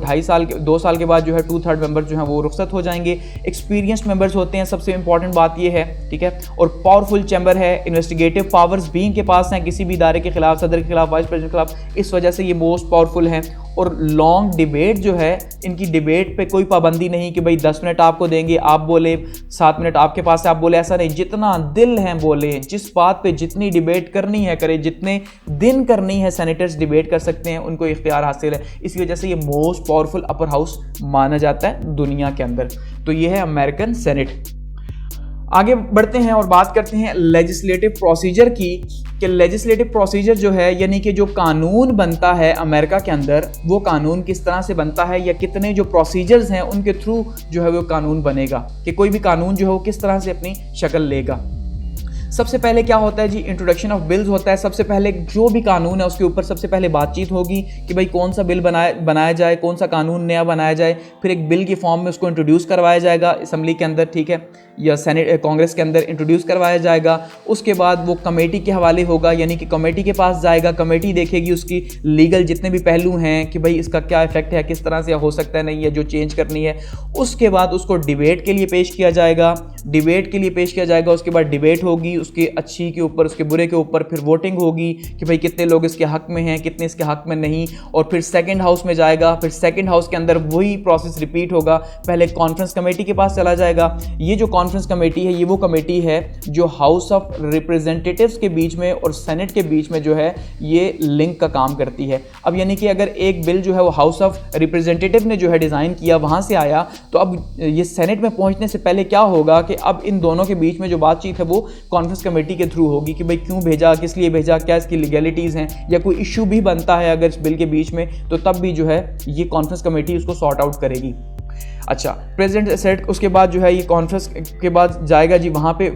2 साल के बाद जो है 2/3 मेंबर जो है वो रुखसत हो जाएंगे। एक्सपीरियंस्ड मेंबर्स होते हैं, सबसे इंपॉर्टेंट बात ये है, ठीक है। और पावरफुल चैम्बर है, इन्वेस्टिगेटिव पावर्स भी इनके पास हैं किसी भी इदारे के खिलाफ, सदर के खिलाफ, वाइस प्रेसिडेंट के खिलाफ, इस वजह से ये मोस्ट पावरफुल हैं। और लॉन्ग डिबेट जो है, इनकी डिबेट पे कोई पाबंदी नहीं कि भाई 10 मिनट आपको देंगे, आप बोले, 7 मिनट आपके पास है, आप बोले, ऐसा नहीं, जितना दिल है बोले, जिस बात पे जितनी डिबेट करनी है करे, जितने दिन करनी है सेनेटर्स डिबेट कर सकते हैं, उनको इख्तियार हासिल है। इसी वजह से ये मोस्ट पावरफुल अपर हाउस माना जाता है दुनिया के अंदर। तो ये है अमेरिकन सेनेट। आगे बढ़ते हैं और बात करते हैं लेजिस्लेटिव प्रोसीजर की, कि लेजिस्लेटिव प्रोसीजर जो है यानी कि जो कानून बनता है अमेरिका के अंदर, वो कानून किस तरह से बनता है या कितने जो प्रोसीजर्स हैं उनके थ्रू जो है वो कानून बनेगा, कि कोई भी कानून जो है वो किस तरह से अपनी शक्ल लेगा। सबसे पहले क्या होता है जी? इंट्रोडक्शन ऑफ बिल्स होता है। सबसे पहले जो भी कानून है उसके ऊपर सबसे पहले बातचीत होगी कि भाई कौन सा बिल बनाया जाए, कौन सा कानून नया बनाया जाए। फिर एक बिल की फॉर्म में उसको इंट्रोड्यूस करवाया जाएगा असेंबली के अंदर, ठीक है, या सेनेट कांग्रेस के अंदर इंट्रोड्यूस करवाया जाएगा। उसके बाद वो कमेटी के हवाले होगा, यानी कि कमेटी के पास जाएगा, कमेटी देखेगी उसकी लीगल जितने भी पहलू हैं कि भाई इसका क्या इफेक्ट है, किस तरह से हो सकता है, नहीं है, जो चेंज करनी है। उसके बाद उसको डिबेट के लिए पेश किया जाएगा, उसके बाद डिबेट होगी उसके अच्छी के ऊपर, उसके बुरे के ऊपर, फिर वोटिंग होगी कि भाई कितने लोग इसके हक में हैं, कितने इसके हक में नहीं, और फिर सेकंड हाउस में जाएगा। फिर सेकंड हाउस के अंदर वही प्रोसेस रिपीट होगा, पहले कॉन्फ्रेंस कमेटी के पास चला जाएगा। ये जो कॉन्फ्रेंस कमेटी है ये वो कमेटी है जो हाउस ऑफ रिप्रेजेंटेटिव्स के बीच में और सेनेट के बीच में जो है ये लिंक का काम करती है। अब यानी कि अगर एक बिल जो है वो हाउस ऑफ रिप्रेजेंटेटिव ने जो है डिज़ाइन किया, वहाँ से आया, तो अब ये सेनेट में पहुँचने से पहले क्या होगा कि अब इन दोनों के बीच में जो बातचीत है वो कॉन्फ्रेंस कमेटी के थ्रू होगी कि भाई क्यों भेजा, किस लिए भेजा, क्या इसकी लीगैलिटीज़ हैं, या कोई इशू भी बनता है अगर इस बिल के बीच में, तो तब भी जो है ये कॉन्फ्रेंस कमेटी उसको सॉर्ट आउट करेगी। अच्छा, प्रेसिडेंट सेट, उसके बाद जो है ये कॉन्फ्रेंस के बाद जाएगा जी वहाँ पे,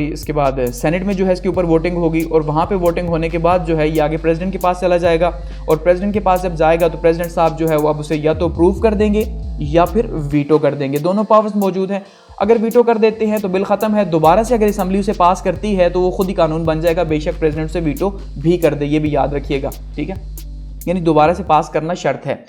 इसके बाद सेनेट में जो है इसके ऊपर वोटिंग होगी, और वहाँ पे वोटिंग होने के बाद जो है ये आगे प्रेसिडेंट के पास चला जाएगा। और प्रेसिडेंट के पास जब जाएगा तो प्रेसिडेंट साहब जो है वो अब उसे या तो अप्रूव कर देंगे या फिर वीटो कर देंगे, दोनों पावर्स मौजूद हैं। अगर वीटो कर देते हैं तो बिल ख़त्म है, दोबारा से अगर असेंबली उसे पास करती है तो वो खुद ही कानून बन जाएगा, बेशक प्रेसिडेंट से वीटो भी कर दे, ये भी याद रखिएगा, ठीक है, यानी दोबारा से पास करना शर्त है।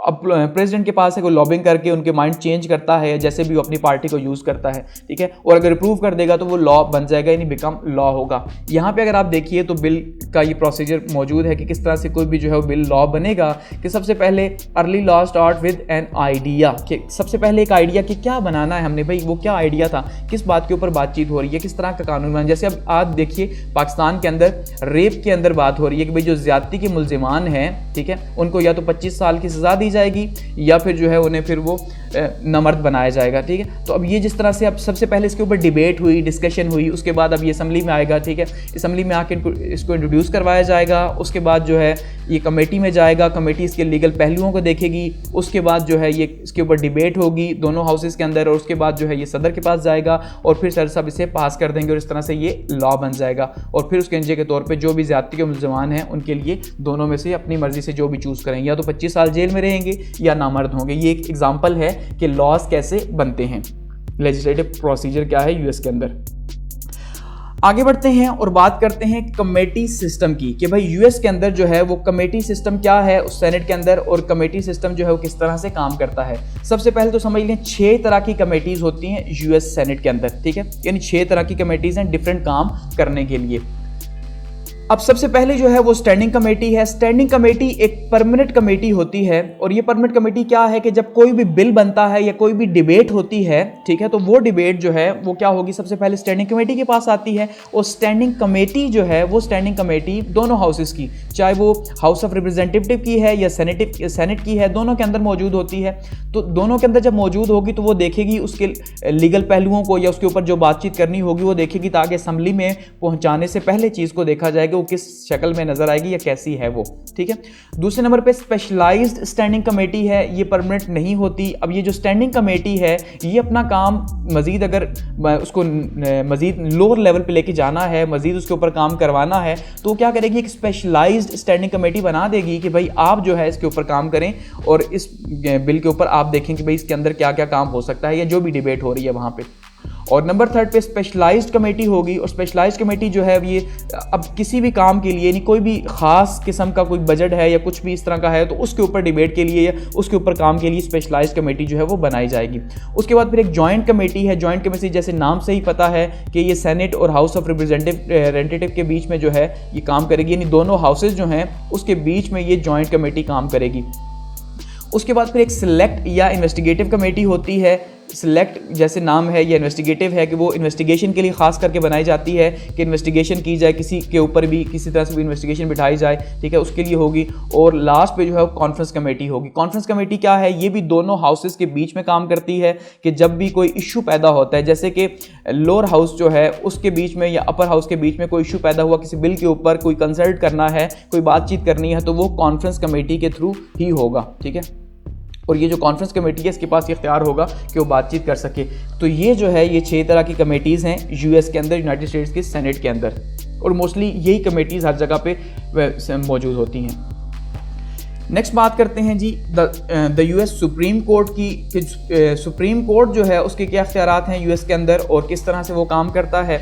अब प्रेसिडेंट के पास है कोई लॉबिंग करके उनके माइंड चेंज करता है, जैसे भी वो अपनी पार्टी को यूज़ करता है, ठीक है, और अगर अप्रूव कर देगा तो वो लॉ बन जाएगा, यानी बिकम लॉ होगा। यहाँ पे अगर आप देखिए तो बिल का ये प्रोसीजर मौजूद है कि किस तरह से कोई भी जो है वो बिल लॉ बनेगा। कि सबसे पहले early law start with an idea, कि सबसे पहले एक आइडिया कि क्या बनाना है हमने, भाई वो क्या आइडिया था, किस बात के ऊपर बातचीत हो रही है, किस तरह का कानून बना। जैसे अब आप देखिए पाकिस्तान के अंदर रेप के अंदर बात हो रही है कि भाई जो ज्यादती के मुल्जिमान हैं, ठीक है, उनको या तो 25 साल की सज़ा दी जाएगी या फिर जो है उन्हें फिर वो नमर्द बनाया जाएगा, ठीक है। तो अब ये जिस तरह से अब सबसे पहले इसके ऊपर डिबेट हुई, डिस्कशन हुई, उसके बाद अब ये असम्बली में आएगा, ठीक है, असम्बली में आके इसको इंट्रोड्यूस करवाया जाएगा, उसके बाद जो है ये कमेटी में जाएगा, कमेटी इसके लीगल पहलुओं को देखेगी, उसके बाद जो है ये इसके ऊपर डिबेट होगी दोनों हाउसेस के अंदर, और उसके बाद जो है ये सदर के पास जाएगा और फिर सर साहब इसे पास कर देंगे और इस तरह से ये लॉ बन जाएगा। और फिर उसके नतीजे के तौर पे जो भी ज्यादती के मुल्ज़िमान हैं उनके लिए दोनों में से अपनी मर्जी से जो भी चूज़ करेंगे, या तो 25 साल जेल में रहेंगे या नामर्द होंगे। ये एक एग्जाम्पल है कि लॉज कैसे बनते हैं, लेजिस्लेटिव प्रोसीजर क्या है यूएस के अंदर। आगे बढ़ते हैं और बात करते हैं कमेटी सिस्टम की, कि भाई यूएस के अंदर जो है वो कमेटी सिस्टम क्या है उस सेनेट के अंदर, और कमेटी सिस्टम जो है वो किस तरह से काम करता है। सबसे पहले तो समझ लें 6 तरह की कमेटीज होती हैं यूएस सेनेट के अंदर, ठीक है, यानी 6 तरह की कमेटीज हैं डिफरेंट काम करने के लिए। अब सबसे पहले जो है वो स्टैंडिंग कमेटी है। स्टैंडिंग कमेटी एक परमानेंट कमेटी होती है, और ये परमानेंट कमेटी क्या है कि जब कोई भी बिल बनता है या कोई भी डिबेट होती है, ठीक है, तो वो डिबेट जो है वो क्या होगी, सबसे पहले स्टैंडिंग कमेटी के पास आती है। और स्टैंडिंग कमेटी जो है वो स्टैंडिंग कमेटी दोनों हाउसेस की, चाहे वो हाउस ऑफ रिप्रेजेंटेटिव की है या सेनेट की है, दोनों के अंदर मौजूद होती है। तो दोनों के अंदर जब मौजूद होगी तो वो देखेगी उसके लीगल पहलुओं को, या उसके ऊपर जो बातचीत करनी होगी वो देखेगी, ताकि असम्बली में पहुंचाने से पहले चीज़ को देखा जाएगा वो किस शक्ल में नजर आएगी या कैसी है वो, ठीक है। दूसरे नंबर पे स्पेशलाइज्ड स्टैंडिंग कमेटी है, ये परमानेंट नहीं होती। अब ये जो स्टैंडिंग कमेटी है ये अपना काम मजीद अगर उसको मजीद लोअर लेवल पे लेके जाना है, मजीद उसके ऊपर काम करवाना है, तो क्या करेगी, एक स्पेशलाइज्ड स्टैंडिंग कमेटी बना देगी कि भाई आप जो है इसके ऊपर काम करें और इस बिल के ऊपर आप देखें कि भाई इसके अंदर क्या क्या काम हो सकता है या जो भी डिबेट हो रही है वहाँ पे। और नंबर 3 पे स्पेशलाइज्ड कमेटी होगी, और स्पेशलाइज्ड कमेटी जो है ये अब किसी भी काम के लिए, यानी कोई भी ख़ास किस्म का कोई बजट है या कुछ भी इस तरह का है, तो उसके ऊपर डिबेट के लिए या उसके ऊपर काम के लिए स्पेशलाइज्ड कमेटी जो है वो बनाई जाएगी। उसके बाद फिर एक जॉइंट कमेटी है। जॉइंट कमेटी जैसे नाम से ही पता है कि ये सेनेट और हाउस ऑफ रिप्रेजेंटेटिव के बीच में जो है ये काम करेगी, यानी दोनों हाउसेज जो हैं उसके बीच में ये जॉइंट कमेटी काम करेगी। उसके बाद फिर एक सिलेक्ट या इन्वेस्टिगेटिव कमेटी होती है। सिलेक्ट जैसे नाम है या इन्वेस्टिगेटिव है कि वो इन्वेस्टिगेशन के लिए खास करके बनाई जाती है कि इन्वेस्टिगेशन की जाए, किसी के ऊपर भी किसी तरह से भी इन्वेस्टिगेशन बिठाई जाए, ठीक है, उसके लिए होगी। और लास्ट पे जो है कॉन्फ्रेंस कमेटी होगी। कॉन्फ्रेंस कमेटी क्या है, ये भी दोनों हाउसेस के बीच में काम करती है कि जब भी कोई इशू पैदा होता है, जैसे कि लोअर हाउस जो है उसके बीच में या अपर हाउस के बीच में कोई इशू पैदा हुआ, किसी बिल के ऊपर कोई कंसल्ट करना है, कोई बातचीत करनी है, तो वो कॉन्फ्रेंस कमेटी के थ्रू ही होगा, ठीक है। और ये जो कॉन्फ्रेंस कमेटी है इसके पास ये इख्तियार होगा कि वो बातचीत कर सके। तो ये जो है ये 6 तरह की कमेटीज़ हैं यूएस के अंदर, यूनाइटेड स्टेट्स के सेनेट के अंदर, और मोस्टली यही कमेटीज़ हर जगह पे मौजूद होती हैं। नेक्स्ट बात करते हैं जी द यूएस सुप्रीम कोर्ट की। सुप्रीम कोर्ट जो है उसके क्या इख्तियारात हैं यूएस के अंदर और किस तरह से वो काम करता है।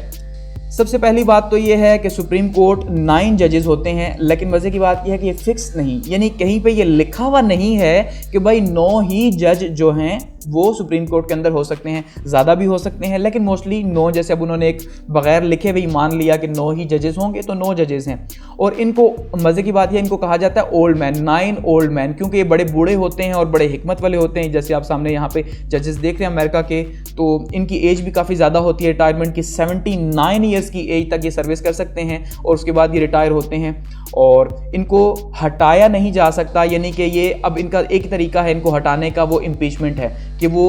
सबसे पहली बात तो ये है कि सुप्रीम कोर्ट 9 जजेस होते हैं, लेकिन मज़े की बात यह है कि ये फिक्स नहीं, यानी कहीं पे ये लिखा हुआ नहीं है कि भाई 9 ही जज जो हैं वो सुप्रीम कोर्ट के अंदर हो सकते हैं, ज़्यादा भी हो सकते हैं, लेकिन मोस्टली 9, जैसे अब उन्होंने एक बगैर लिखे हुए मान लिया कि 9 ही जजेस होंगे, तो 9 जजेस हैं। और इनको मज़े की बात है इनको कहा जाता है ओल्ड मैन, 9 ओल्ड मैन, क्योंकि ये बड़े बूढ़े होते हैं और बड़े हिकमत वाले होते हैं। जैसे आप सामने यहाँ पे जजेस देख रहे हैं अमेरिका के, तो इनकी एज भी काफ़ी ज़्यादा होती है, रिटायरमेंट की 79 ईयर्स की एज तक ये सर्विस कर सकते हैं और उसके बाद ये रिटायर होते हैं और इनको हटाया नहीं जा सकता। यानी कि ये अब इनका एक तरीका है इनको हटाने का, वो इम्पीचमेंट है कि वो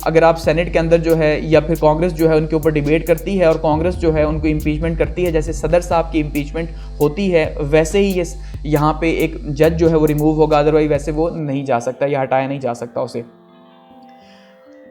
अगर आप सेनेट के अंदर जो है या फिर कांग्रेस जो है उनके ऊपर डिबेट करती है और कांग्रेस जो है उनको इम्पीचमेंट करती है, जैसे सदर साहब की इम्पीचमेंट होती है, वैसे ही ये यहाँ पे एक जज जो है वो रिमूव होगा, अदरवाइज वैसे वो नहीं जा सकता या हटाया नहीं जा सकता उसे।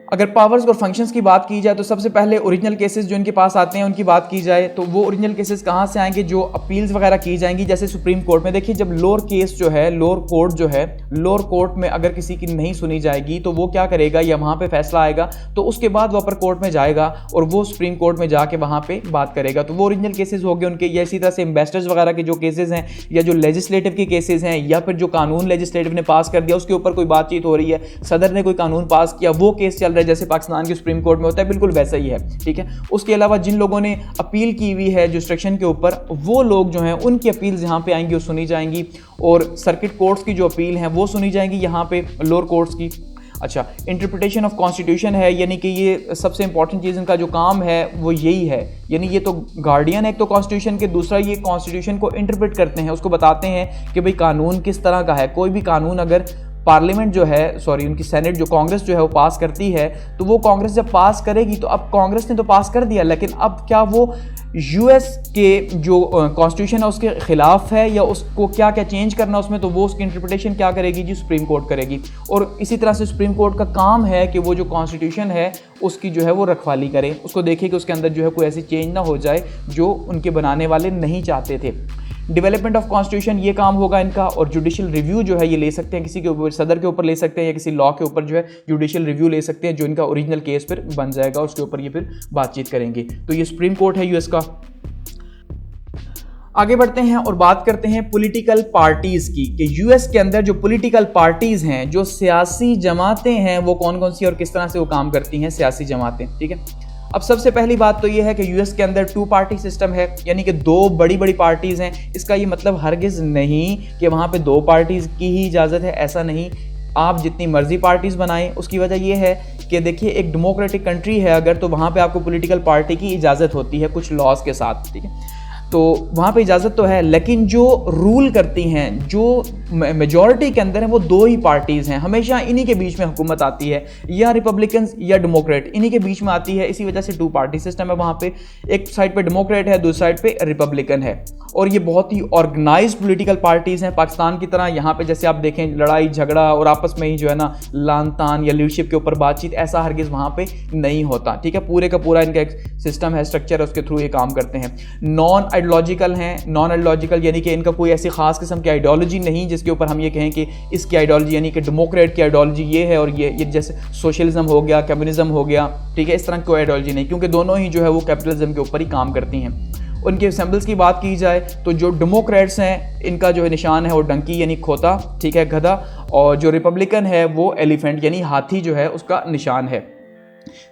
अगर पावर्स और फंक्शंस की बात की जाए तो सबसे पहले ओरिजिनल केसेस जो इनके पास आते हैं उनकी बात की जाए तो वो ओरिजिनल केसेस कहाँ से आएंगे, जो अपील्स वगैरह की जाएंगी जैसे सुप्रीम कोर्ट में। देखिए जब लोअर केस जो है, लोअर कोर्ट जो है, लोअर कोर्ट में अगर किसी की नहीं सुनी जाएगी तो वो क्या करेगा, या वहाँ पे फैसला आएगा तो उसके बाद वो अपर कोर्ट में जाएगा और वो सुप्रीम कोर्ट में जाके वहाँ पे बात करेगा। तो वो ओरिजिनल केसेस हो गए उनके। या इसी तरह से इन्वेस्टर्स वगैरह के जो केसेस हैं या जो लेजिस्लेटिव के केसेस हैं या फिर जो कानून लेजिस्लेटिव ने पास कर दिया उसके ऊपर कोई बातचीत हो रही है, सदर ने कोई कानून पास किया, वो केस चल रहा है जैसे पाकिस्तान के सुप्रीम कोर्ट में होता है, बिल्कुल वैसा ही है। ठीक है, उसके अलावा जिन लोगों ने अपील की हुई है जुरिस्डिक्शन के ऊपर, वो लोग जो हैं उनकी अपील्स यहाँ पे आएंगी और सुनी जाएंगी, और सर्किट कोर्ट्स की जो अपील हैं वो सुनी जाएंगी यहाँ पे लोअर कोर्ट्स की। अच्छा, इंटरप्रिटेशन ऑफ कॉन्स्टिट्यूशन है, यानी कि ये सबसे इंपॉर्टेंट चीज़ इनका जो काम है वो यही है, यानी ये तो गार्डियन है एक तो कॉन्स्टिट्यूशन के, दूसरा ये कॉन्स्टिट्यूशन को इंटरप्रेट करते हैं, उसको बताते हैं कि भाई कानून किस तरह का है। कोई भी कानून अगर पार्लियामेंट जो है, सॉरी उनकी सेनेट जो कांग्रेस जो है वो पास करती है, तो वो कांग्रेस जब पास करेगी तो अब कांग्रेस ने तो पास कर दिया, लेकिन अब क्या वो यूएस के जो कॉन्स्टिट्यूशन है उसके खिलाफ है या उसको क्या क्या चेंज करना उसमें, तो वो उसकी इंटरप्रिटेशन क्या करेगी जी, सुप्रीम कोर्ट करेगी। और इसी तरह से सुप्रीम कोर्ट का काम है कि वो जो कॉन्स्टिट्यूशन है उसकी जो है वो रखवाली करे, उसको देखे कि उसके अंदर जो है कोई ऐसी चेंज ना हो जाए जो उनके बनाने वाले नहीं चाहते थे। डेवलपमेंट ऑफ कॉन्स्टिट्यूशन ये काम होगा इनका, और जुडिशियल रिव्यू जो है ये ले सकते हैं किसी के ऊपर, सदर के ऊपर ले सकते हैं या किसी लॉ के ऊपर जो है जुडिशियल रिव्यू ले सकते हैं, जो इनका ओरिजिनल केस फिर बन जाएगा, उसके ऊपर ये फिर बातचीत करेंगे। तो ये सुप्रीम कोर्ट है यूएस का। आगे बढ़ते हैं और बात करते हैं पॉलिटिकल पार्टीज की, कि यूएस के अंदर जो पॉलिटिकल पार्टीज हैं, जो सियासी जमातें हैं, वो कौन कौन सी और किस तरह से वो काम करती हैं सियासी जमातें। ठीक है, अब सबसे पहली बात तो ये है कि यूएस के अंदर 2 पार्टी सिस्टम है, यानी कि 2 बड़ी बड़ी पार्टीज हैं। इसका ये मतलब हरगिज नहीं कि वहाँ पे 2 पार्टीज की ही इजाज़त है, ऐसा नहीं। आप जितनी मर्जी पार्टीज बनाएं, उसकी वजह यह है कि देखिए एक डेमोक्रेटिक कंट्री है अगर, तो वहाँ पे आपको पॉलिटिकल पार्टी की इजाज़त होती है कुछ लॉज के साथ। ठीक है, तो वहाँ पे इजाज़त तो है, लेकिन जो रूल करती हैं, जो मेजॉरिटी के अंदर है, वो 2 ही पार्टीज़ हैं। हमेशा इन्हीं के बीच में हुकूमत आती है, या रिपब्लिकन्स या डेमोक्रेट, इन्हीं के बीच में आती है। इसी वजह से 2 पार्टी सिस्टम है वहाँ पे। एक साइड पे डेमोक्रेट है, दूसरी साइड पे रिपब्लिकन है, और ये बहुत ही ऑर्गेनाइज पॉलिटिकल पार्टीज़ हैं। पाकिस्तान की तरह यहाँ पे जैसे आप देखें लड़ाई झगड़ा और आपस में ही जो है ना लान तान या लीडरशिप के ऊपर बातचीत, ऐसा हरगिज़ वहाँ पे नहीं होता। ठीक है, पूरे का पूरा इनका एक सिस्टम है, स्ट्रक्चर है, उसके थ्रू ये काम करते हैं। नॉन आइडियोलॉजिकल हैं, नॉन आइडियोलॉजिकल यानी कि इनका कोई ऐसी खास किस्म की आइडियोलॉजी नहीं जिसके ऊपर हम ये कहें कि इसकी आइडियोलॉजी, यानी कि डेमोक्रेट की आइडियोलॉजी ये है और ये जैसे सोशलिज्म हो गया, कम्युनिज्म हो गया। ठीक है, इस तरह की कोई आइडियोलॉजी नहीं, क्योंकि दोनों ही जो है वो कैपिटलिज्म के ऊपर ही काम करती हैं। उनके सिंबल्स की बात की जाए तो जो डेमोक्रेट्स हैं इनका जो है निशान है वो डंकी यानी खोता, ठीक है, गधा, और जो रिपब्लिकन है वो एलिफेंट यानी हाथी जो है उसका निशान है।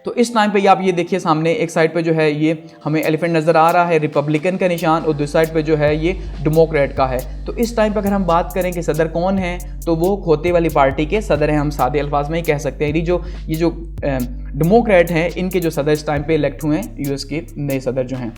तो इस टाइम पे आप ये देखिए सामने एक साइड पे जो है ये हमें एलिफेंट नज़र आ रहा है, रिपब्लिकन का निशान, और दूसरी साइड पे जो है ये डेमोक्रेट का है। तो इस टाइम पे अगर हम बात करें कि सदर कौन है, तो वो खोते वाली पार्टी के सदर हैं, हम सादे अल्फाज में ही कह सकते हैं। ये जो डेमोक्रेट हैं इनके जो सदर इस टाइम पे इलेक्ट हुए हैं यूएस के नए सदर जो हैं।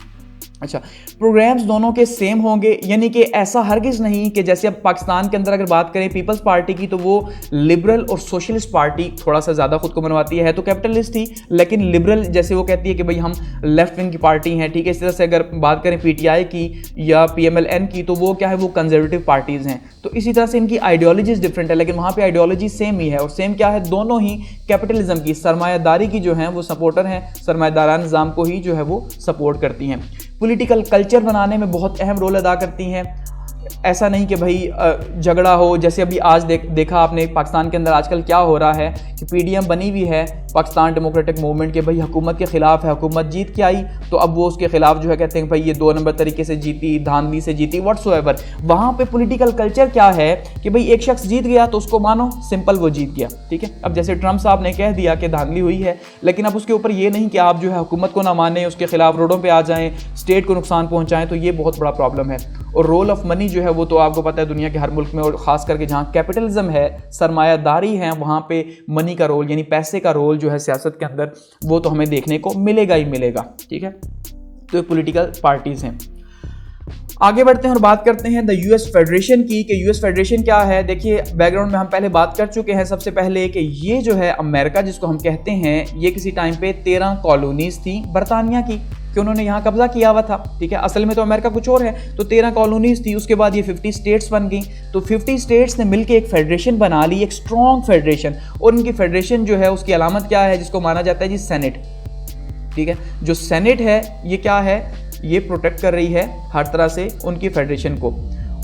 अच्छा, प्रोग्राम्स दोनों के सेम होंगे, यानी कि ऐसा हरगिज़ नहीं कि जैसे अब पाकिस्तान के अंदर अगर बात करें पीपल्स पार्टी की, तो वो लिबरल और सोशलिस्ट पार्टी थोड़ा सा ज़्यादा खुद को मनवाती है, तो कैपिटलिस्ट ही, लेकिन लिबरल जैसे वो कहती है कि भाई हम लेफ्ट विंग की पार्टी हैं। ठीक है, इस तरह से अगर बात करें पीटीआई की या पीएमएलएन की, तो वो क्या है, वो कंजर्वेटिव पार्टीज़ हैं। तो इसी तरह से इनकी आइडियोलॉजीज डिफरेंट है, लेकिन वहाँ पर आइडियोलॉजी सेम ही है, और सेम क्या है, दोनों ही कैपिटलिज्म की, सरमायादारी की जो है वो सपोर्टर हैं, सरमायादारा निज़ाम को ही जो है वो सपोर्ट करती हैं। पॉलिटिकल कल्चर बनाने में बहुत अहम रोल अदा करती हैं। ऐसा नहीं कि भाई झगड़ा हो, जैसे अभी आज देखा आपने पाकिस्तान के अंदर आजकल क्या हो रहा है कि पीडीएम बनी हुई है पाकिस्तान डेमोक्रेटिक मूवमेंट के, भाई हुकूमत के खिलाफ है, हुकूमत जीत के आई तो अब वो उसके खिलाफ जो है कहते हैं भाई ये 2 नंबर तरीके से जीती, धांधली से जीती, व्हाट्सोएवर। वहाँ पे पॉलिटिकल कल्चर क्या है कि भाई एक शख्स जीत गया तो उसको मानो सिंपल वो जीत गया। ठीक है, अब जैसे ट्रंप साहब ने कह दिया कि धांधली हुई है, लेकिन अब उसके ऊपर ये नहीं कि आप जो है हुकूमत को ना माने, उसके खिलाफ रोडों पर आ जाएँ, स्टेट को नुकसान पहुँचाएँ, तो ये बहुत बड़ा प्रॉब्लम है। और रोल ऑफ मनी जो है वो तो आपको पता है दुनिया के हर मुल्क में, और ख़ास करके जहाँ कैपिटलिज्म है, सरमायादारी है, वहाँ पे मनी का रोल यानी पैसे का रोल जो है सियासत के अंदर, वो तो हमें देखने को मिलेगा ही मिलेगा। ठीक है, तो ये पॉलिटिकल पार्टीज़ हैं। आगे बढ़ते हैं और बात करते हैं द यूएस फेडरेशन की, कि यूएस फेडरेशन क्या है। देखिए बैकग्राउंड में हम पहले बात कर चुके हैं सबसे पहले कि ये जो है अमेरिका जिसको हम कहते हैं, ये किसी टाइम पे 13 कॉलोनीज थी बरतानिया की। कि उन्होंने यहाँ कब्जा किया हुआ था, ठीक है। असल में तो अमेरिका कुछ और है। तो 13 कॉलोनीज थी, उसके बाद ये 50 स्टेट्स बन गई। तो 50 स्टेट्स ने मिलकर एक फेडरेशन बना ली, एक स्ट्रॉन्ग फेडरेशन। और उनकी फेडरेशन जो है उसकी अलामत क्या है, जिसको माना जाता है जी सेनेट, ठीक है। जो सेनेट है ये क्या है, ये प्रोटेक्ट कर रही है हर तरह से उनकी फेडरेशन को।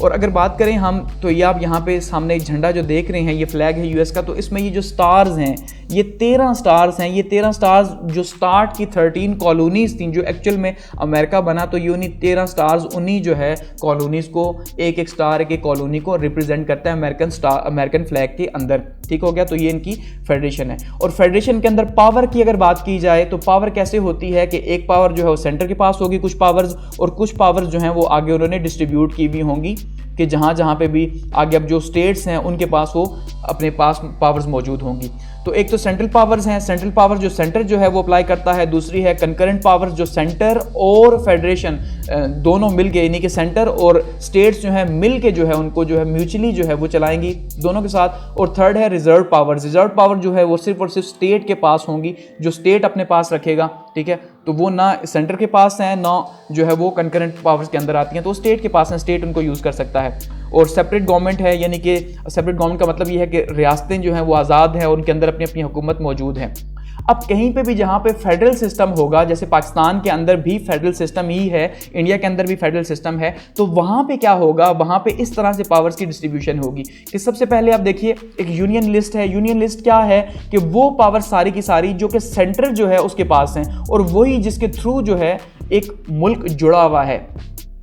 और अगर बात करें हम, तो ये आप यहाँ पे सामने एक झंडा जो देख रहे हैं, ये फ्लैग है यूएस का। तो इसमें ये जो स्टार्स हैं, ये 13 स्टार्स हैं। ये 13 स्टार्स जो स्टार्ट की 13 कॉलोनीज थी, जो एक्चुअल में अमेरिका बना, तो ये उन्हीं 13 स्टार्स, उन्हीं जो है कॉलोनीज को, एक एक स्टार एक एक कॉलोनी को रिप्रेजेंट करता है अमेरिकन फ्लैग के अंदर, ठीक हो गया। तो ये इनकी फेडरेशन है। और फेडरेशन के अंदर पावर की अगर बात की जाए तो पावर कैसे होती है कि एक पावर जो है वो सेंटर के पास होगी कुछ पावर्स, और कुछ पावर्स जो हैं वो आगे उन्होंने डिस्ट्रीब्यूट की हुई होंगी कि जहाँ जहाँ पे भी आगे अब जो स्टेट्स हैं उनके पास वो अपने पास पावर्स मौजूद होंगी। तो एक तो सेंट्रल पावर्स हैं, सेंट्रल पावर जो सेंटर जो है वो अप्लाई करता है। दूसरी है कंकरेंट पावर्स, जो सेंटर और फेडरेशन दोनों मिल के, यानी कि सेंटर और स्टेट्स जो है मिल के जो है उनको जो है म्यूचुअली जो है वो चलाएंगी दोनों के साथ। और थर्ड है रिजर्व पावर्स। रिजर्व पावर जो है वो सिर्फ और सिर्फ स्टेट के पास होंगी, जो स्टेट अपने पास रखेगा, ठीक है। तो वो ना सेंटर के पास है, ना जो है वो कंकरेंट पावर्स के अंदर आती हैं, तो स्टेट के पास है, स्टेट उनको यूज़ कर सकता है। और सेपरेट गवर्नमेंट है, यानी कि सेपरेट गवर्नमेंट का मतलब ये है कि रियासतें जो हैं वो आज़ाद हैं और उनके अंदर अपनी अपनी हुकूमत मौजूद है। अब कहीं पे भी जहाँ पे फेडरल सिस्टम होगा, जैसे पाकिस्तान के अंदर भी फेडरल सिस्टम ही है, इंडिया के अंदर भी फेडरल सिस्टम है, तो वहाँ पे क्या होगा, वहाँ पे इस तरह से पावर्स की डिस्ट्रीब्यूशन होगी कि सबसे पहले आप देखिए एक यूनियन लिस्ट है। यूनियन लिस्ट क्या है कि वो पावर सारी की सारी जो कि सेंटर जो है उसके पास हैं, और वही जिसके थ्रू जो है एक मुल्क जुड़ा हुआ है।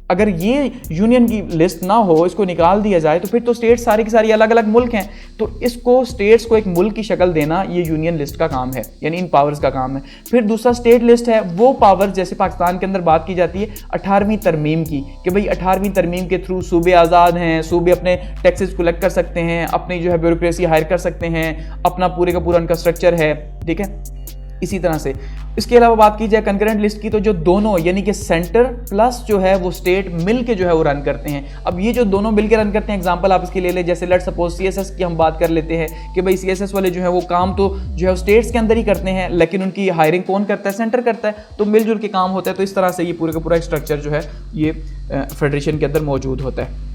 अगर ये यूनियन की लिस्ट ना हो, इसको निकाल दिया जाए, तो फिर तो स्टेट्स सारी की सारी अलग अलग मुल्क हैं। तो इसको स्टेट्स को एक मुल्क की शक्ल देना ये यूनियन लिस्ट का काम है, यानी इन पावर्स का काम है। फिर दूसरा स्टेट लिस्ट है, वो पावर जैसे पाकिस्तान के अंदर बात की जाती है 18वीं तरमीम की, कि भाई 18वीं तरमीम के थ्रू सूबे आज़ाद हैं, सूबे अपने टैक्सेस कलेक्ट कर सकते हैं, अपनी जो है ब्यूरोक्रेसी हायर कर सकते हैं, अपना पूरे का पूरा उनका स्ट्रक्चर है, ठीक है। इसी तरह से इसके अलावा बात की जाए कंकरेंट लिस्ट की, तो जो दोनों यानी कि सेंटर प्लस जो है वो स्टेट मिल के जो है वो रन करते हैं। अब ये जो दोनों मिल के रन करते हैं, एग्जांपल आप इसके ले लें, जैसे लेट्स सपोज सीएसएस की हम बात कर लेते हैं कि भाई सीएसएस वाले जो है वो काम तो जो है स्टेट्स के अंदर ही करते हैं, लेकिन उनकी हायरिंग कौन करता है, सेंटर करता है, तो मिलजुल के काम होता है। तो इस तरह से ये पूरे का पूरा स्ट्रक्चर जो है ये फेडरेशन के अंदर मौजूद होता है।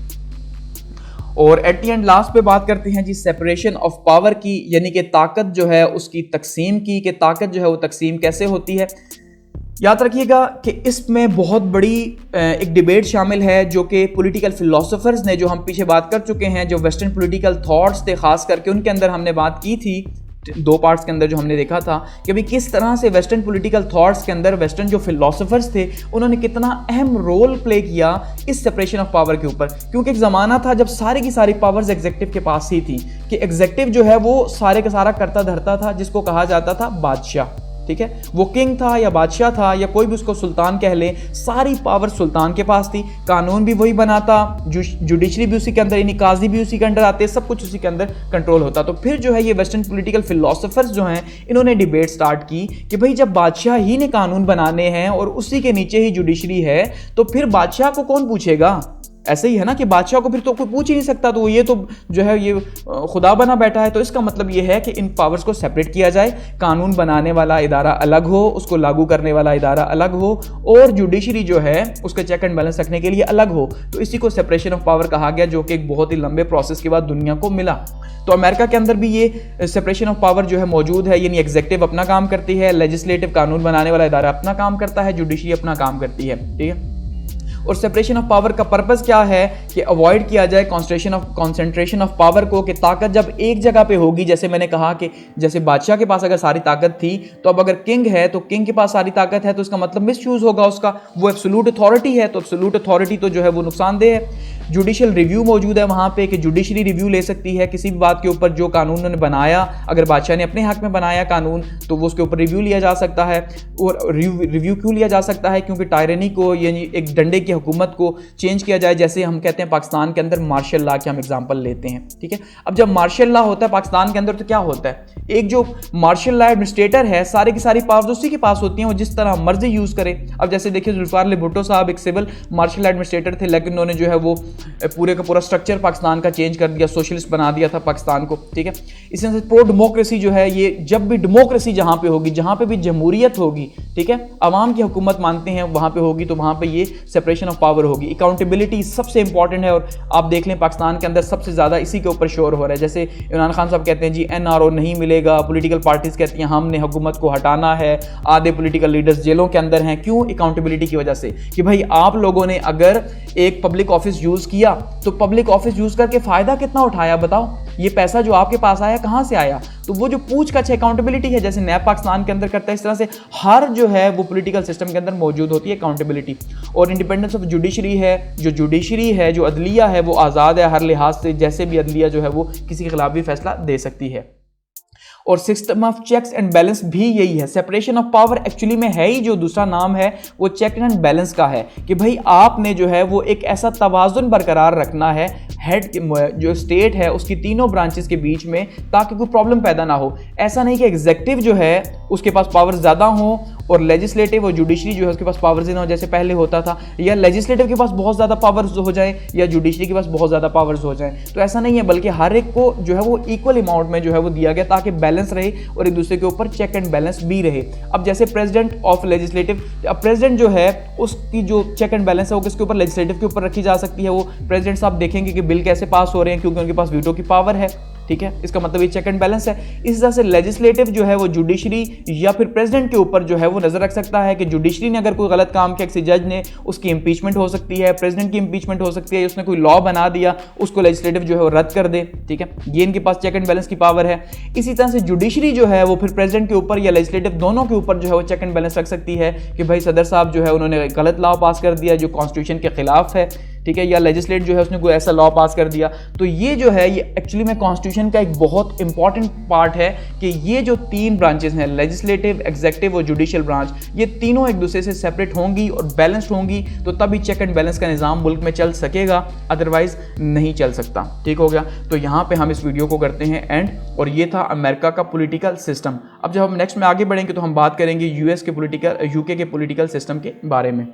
और एट दी एंड लास्ट पे बात करते हैं जी सेपरेशन ऑफ पावर की, यानी कि ताकत जो है उसकी तकसीम की, कि ताकत जो है वो तकसीम कैसे होती है। याद रखिएगा कि इसमें बहुत बड़ी एक डिबेट शामिल है जो कि पॉलिटिकल फिलोसोफर्स ने, जो हम पीछे बात कर चुके हैं, जो वेस्टर्न पॉलिटिकल थॉट्स थे खास करके, उनके अंदर हमने बात की थी 2 पार्ट्स के अंदर, जो हमने देखा था कि भाई किस तरह से वेस्टर्न पॉलिटिकल थॉट्स के अंदर वेस्टर्न जो फिलोसोफर्स थे उन्होंने कितना अहम रोल प्ले किया इस सेपरेशन ऑफ पावर के ऊपर। क्योंकि एक ज़माना था जब सारी की सारी पावर्स एग्जीक्यूटिव के पास ही थी, कि एग्जीक्यूटिव जो है वो सारे का सारा करता धरता था, जिसको कहा जाता था बादशाह, ठीक है। वो किंग था या बादशाह था या कोई भी उसको सुल्तान कह ले, सारी पावर सुल्तान के पास थी, कानून भी वही बनाता, जुडिशरी भी उसी के अंदर, यानी काजी भी उसी के अंदर आते, सब कुछ उसी के अंदर कंट्रोल होता। तो फिर जो है ये वेस्टर्न पॉलिटिकल फिलोसोफर्स जो हैं इन्होंने डिबेट स्टार्ट की कि भाई जब बादशाह ही ने कानून बनाने हैं और उसी के नीचे ही जुडिशरी है, तो फिर बादशाह को कौन पूछेगा। ऐसे ही है ना कि बादशाह को फिर तो कोई पूछ ही नहीं सकता, तो ये तो जो है ये खुदा बना बैठा है। तो इसका मतलब ये है कि इन पावर्स को सेपरेट किया जाए, कानून बनाने वाला इदारा अलग हो, उसको लागू करने वाला इदारा अलग हो, और जुडिशरी जो है उसका चेक एंड बैलेंस रखने के लिए अलग हो। तो इसी को सेपरेशन ऑफ पावर कहा गया, जो कि एक बहुत ही लंबे प्रोसेस के बाद दुनिया को मिला। तो अमेरिका के अंदर भी ये सेपरेशन ऑफ पावर जो है मौजूद है, यानी एग्जीक्यूटिव अपना काम करती है, लेजिस्लेटिव कानून बनाने वाला इदारा अपना काम करता है, जुडिशरी अपना काम करती है, ठीक है। और सेपरेशन ऑफ पावर का पर्पस क्या है कि अवॉइड किया जाए कॉन्सेंट्रेशन ऑफ पावर को, कि ताकत जब एक जगह पे होगी, जैसे मैंने कहा कि जैसे बादशाह के पास अगर सारी ताकत थी, तो अब अगर किंग है तो किंग के पास सारी ताकत है, तो इसका मतलब मिसयूज होगा उसका, वो एब्सोल्यूट अथॉरिटी है, तो एब्सोल्यूट अथॉरिटी तो जो है वो नुकसानदेह है। जुडिशियल रिव्यू मौजूद है वहाँ पे, कि जुडिशरी रिव्यू ले सकती है किसी भी बात के ऊपर जो कानून उन्होंने बनाया, अगर बादशाह ने अपने हक में बनाया कानून तो वो उसके ऊपर रिव्यू लिया जा सकता है। और रिव्यू क्यों लिया जा सकता है, क्योंकि टायरनी को, यानी एक डंडे की हुकूमत को चेंज किया जाए। जैसे हम कहते हैं पाकिस्तान के अंदर मार्शल लॉ के हम एग्जांपल लेते हैं, ठीक है। अब जब मार्शल लॉ होता है पाकिस्तान के अंदर तो क्या होता है, एक जो मार्शल लॉ एडमिनिस्ट्रेटर है सारी की सारी पावर्स उसी के पास होती हैं, वो जिस तरह मर्जी यूज करे। अब जैसे देखिए जुल्फिकार अली भुट्टो साहब एक सिविल मार्शल एडमिनिस्ट्रेटर थे, लेकिन उन्होंने जो है वो पूरे का पूरा स्ट्रक्चर पाकिस्तान का चेंज कर दिया, सोशलिस्ट बना दिया था पाकिस्तान को, ठीक है। इसी तरह से प्रो डेमोक्रेसी जो है, ये जब भी डेमोक्रेसी जहां पे होगी, जहां पे भी जमहूरियत होगी, ठीक है, अवाम की हुकूमत मानते हैं वहां पे होगी, तो वहां पे ये सेपरेशन ऑफ पावर होगी। अकाउंटेबिलिटी सबसे इंपॉर्टेंट है, और आप देख लें पाकिस्तान के अंदर सबसे ज्यादा इसी के ऊपर शोर हो रहा है। जैसे इमरान खान साहब कहते हैं जी NRO नहीं मिलेगा, पॉलिटिकल पार्टीज कहती हैं हमने हुकूमत को हटाना है, आधे पॉलिटिकल लीडर्स जेलों के अंदर हैं। क्यों? अकाउंटेबिलिटी की वजह से कि भाई आप लोगों ने अगर एक पब्लिक ऑफिस यूज किया तो पब्लिक ऑफिस यूज करके फायदा कितना उठाया, बताओ, ये पैसा जो आपके पास आया कहां से आया। तो वो जो पूछ का अकाउंटेबिलिटी है, जैसे नैब पाकिस्तान के अंदर करता है, इस तरह से हर जो है वो पॉलिटिकल सिस्टम के अंदर मौजूद होती है अकाउंटेबिलिटी। और इंडिपेंडेंस ऑफ जुडिशरी है, जो जुडिशरी है, जो अदलिया है, वो आज़ाद है हर लिहाज से, जैसे भी अदलिया जो है वो किसी के खिलाफ भी फैसला दे सकती है। और system of checks and balance भी यही है। सेपरेशन ऑफ पावर एक्चुअली में है ही, जो दूसरा नाम है वो चेक एंड बैलेंस का है, कि भाई आपने जो है वो एक ऐसा तवाजुन बरकरार रखना है हेड जो स्टेट है उसकी तीनों ब्रांचेस के बीच में, ताकि कोई प्रॉब्लम पैदा ना हो। ऐसा नहीं कि एग्जेक्टिव जो है उसके पास पावर ज़्यादा हो और लेजिस्लेटिव और जुडिशरी जो है उसके पास पावर्स ना हो, जैसे पहले होता था, या लेजिस्लेटिव के पास बहुत ज़्यादा पावर्स हो जाए या जुडिशरी के पास बहुत ज़्यादा पावर्स हो जाए। तो ऐसा नहीं है, बल्कि हर एक को जो है वो इक्वल अमाउंट में जो है वो दिया गया, ताकि बैलेंस रहे और एक दूसरे के ऊपर चेक एंड बैलेंस भी रहे। अब जैसे प्रेसिडेंट ऑफ लेजिस्लेटिव, अब प्रेसिडेंट जो है उसकी जो चेक एंड बैलेंस है वो किसके ऊपर, लेजिस्लेटिव के ऊपर रखी जा सकती है। वो प्रेसिडेंट साहब देखेंगे कि बिल कैसे पास हो रहे हैं, क्योंकि उनके पास वीटो की पावर है, ठीक है। इसका मतलब ये चेक एंड बैलेंस है। इस तरह से लेजिस्लेटिव जो है वो जुडिशरी या फिर प्रेसिडेंट के ऊपर जो है वो नजर रख सकता है कि जुडिशरी ने अगर कोई गलत काम किया, किसी जज ने, उसकी इंपीचमेंट हो सकती है, प्रेसिडेंट की इंपीचमेंट हो सकती है, उसने कोई लॉ बना दिया उसको लेजिस्लेटिव जो है वो रद्द कर दे, ठीक है। ये इनके पास चेक एंड बैलेंस की पावर है। इसी तरह से जुडिशरी जो है वो फिर प्रेसिडेंट के ऊपर या लेजिस्लेटिव दोनों के ऊपर जो है वो चेक एंड बैलेंस रख सकती है कि भाई सदर साहब जो है उन्होंने गलत लॉ पास कर दिया जो कॉन्स्टिट्यूशन के खिलाफ है, ठीक है, या लेजिस्लेट जो है उसने कोई ऐसा लॉ पास कर दिया। तो ये जो है ये एक्चुअली में कॉन्स्टिट्यूशन का एक बहुत इंपॉर्टेंट पार्ट है कि ये जो तीन ब्रांचेस हैं, लेजिस्लेटिव, एग्जीक्यूटिव और जुडिशियल ब्रांच, ये तीनों एक दूसरे से सेपरेट होंगी और बैलेंस्ड होंगी, तो तभी चेक एंड बैलेंस का निज़ाम मुल्क में चल सकेगा, अदरवाइज नहीं चल सकता। ठीक हो गया। तो यहाँ पे हम इस वीडियो को करते हैं एंड, और ये था अमेरिका का पॉलिटिकल सिस्टम। अब जब हम नेक्स्ट में आगे बढ़ेंगे तो हम बात करेंगे यूके के पॉलिटिकल सिस्टम के बारे में।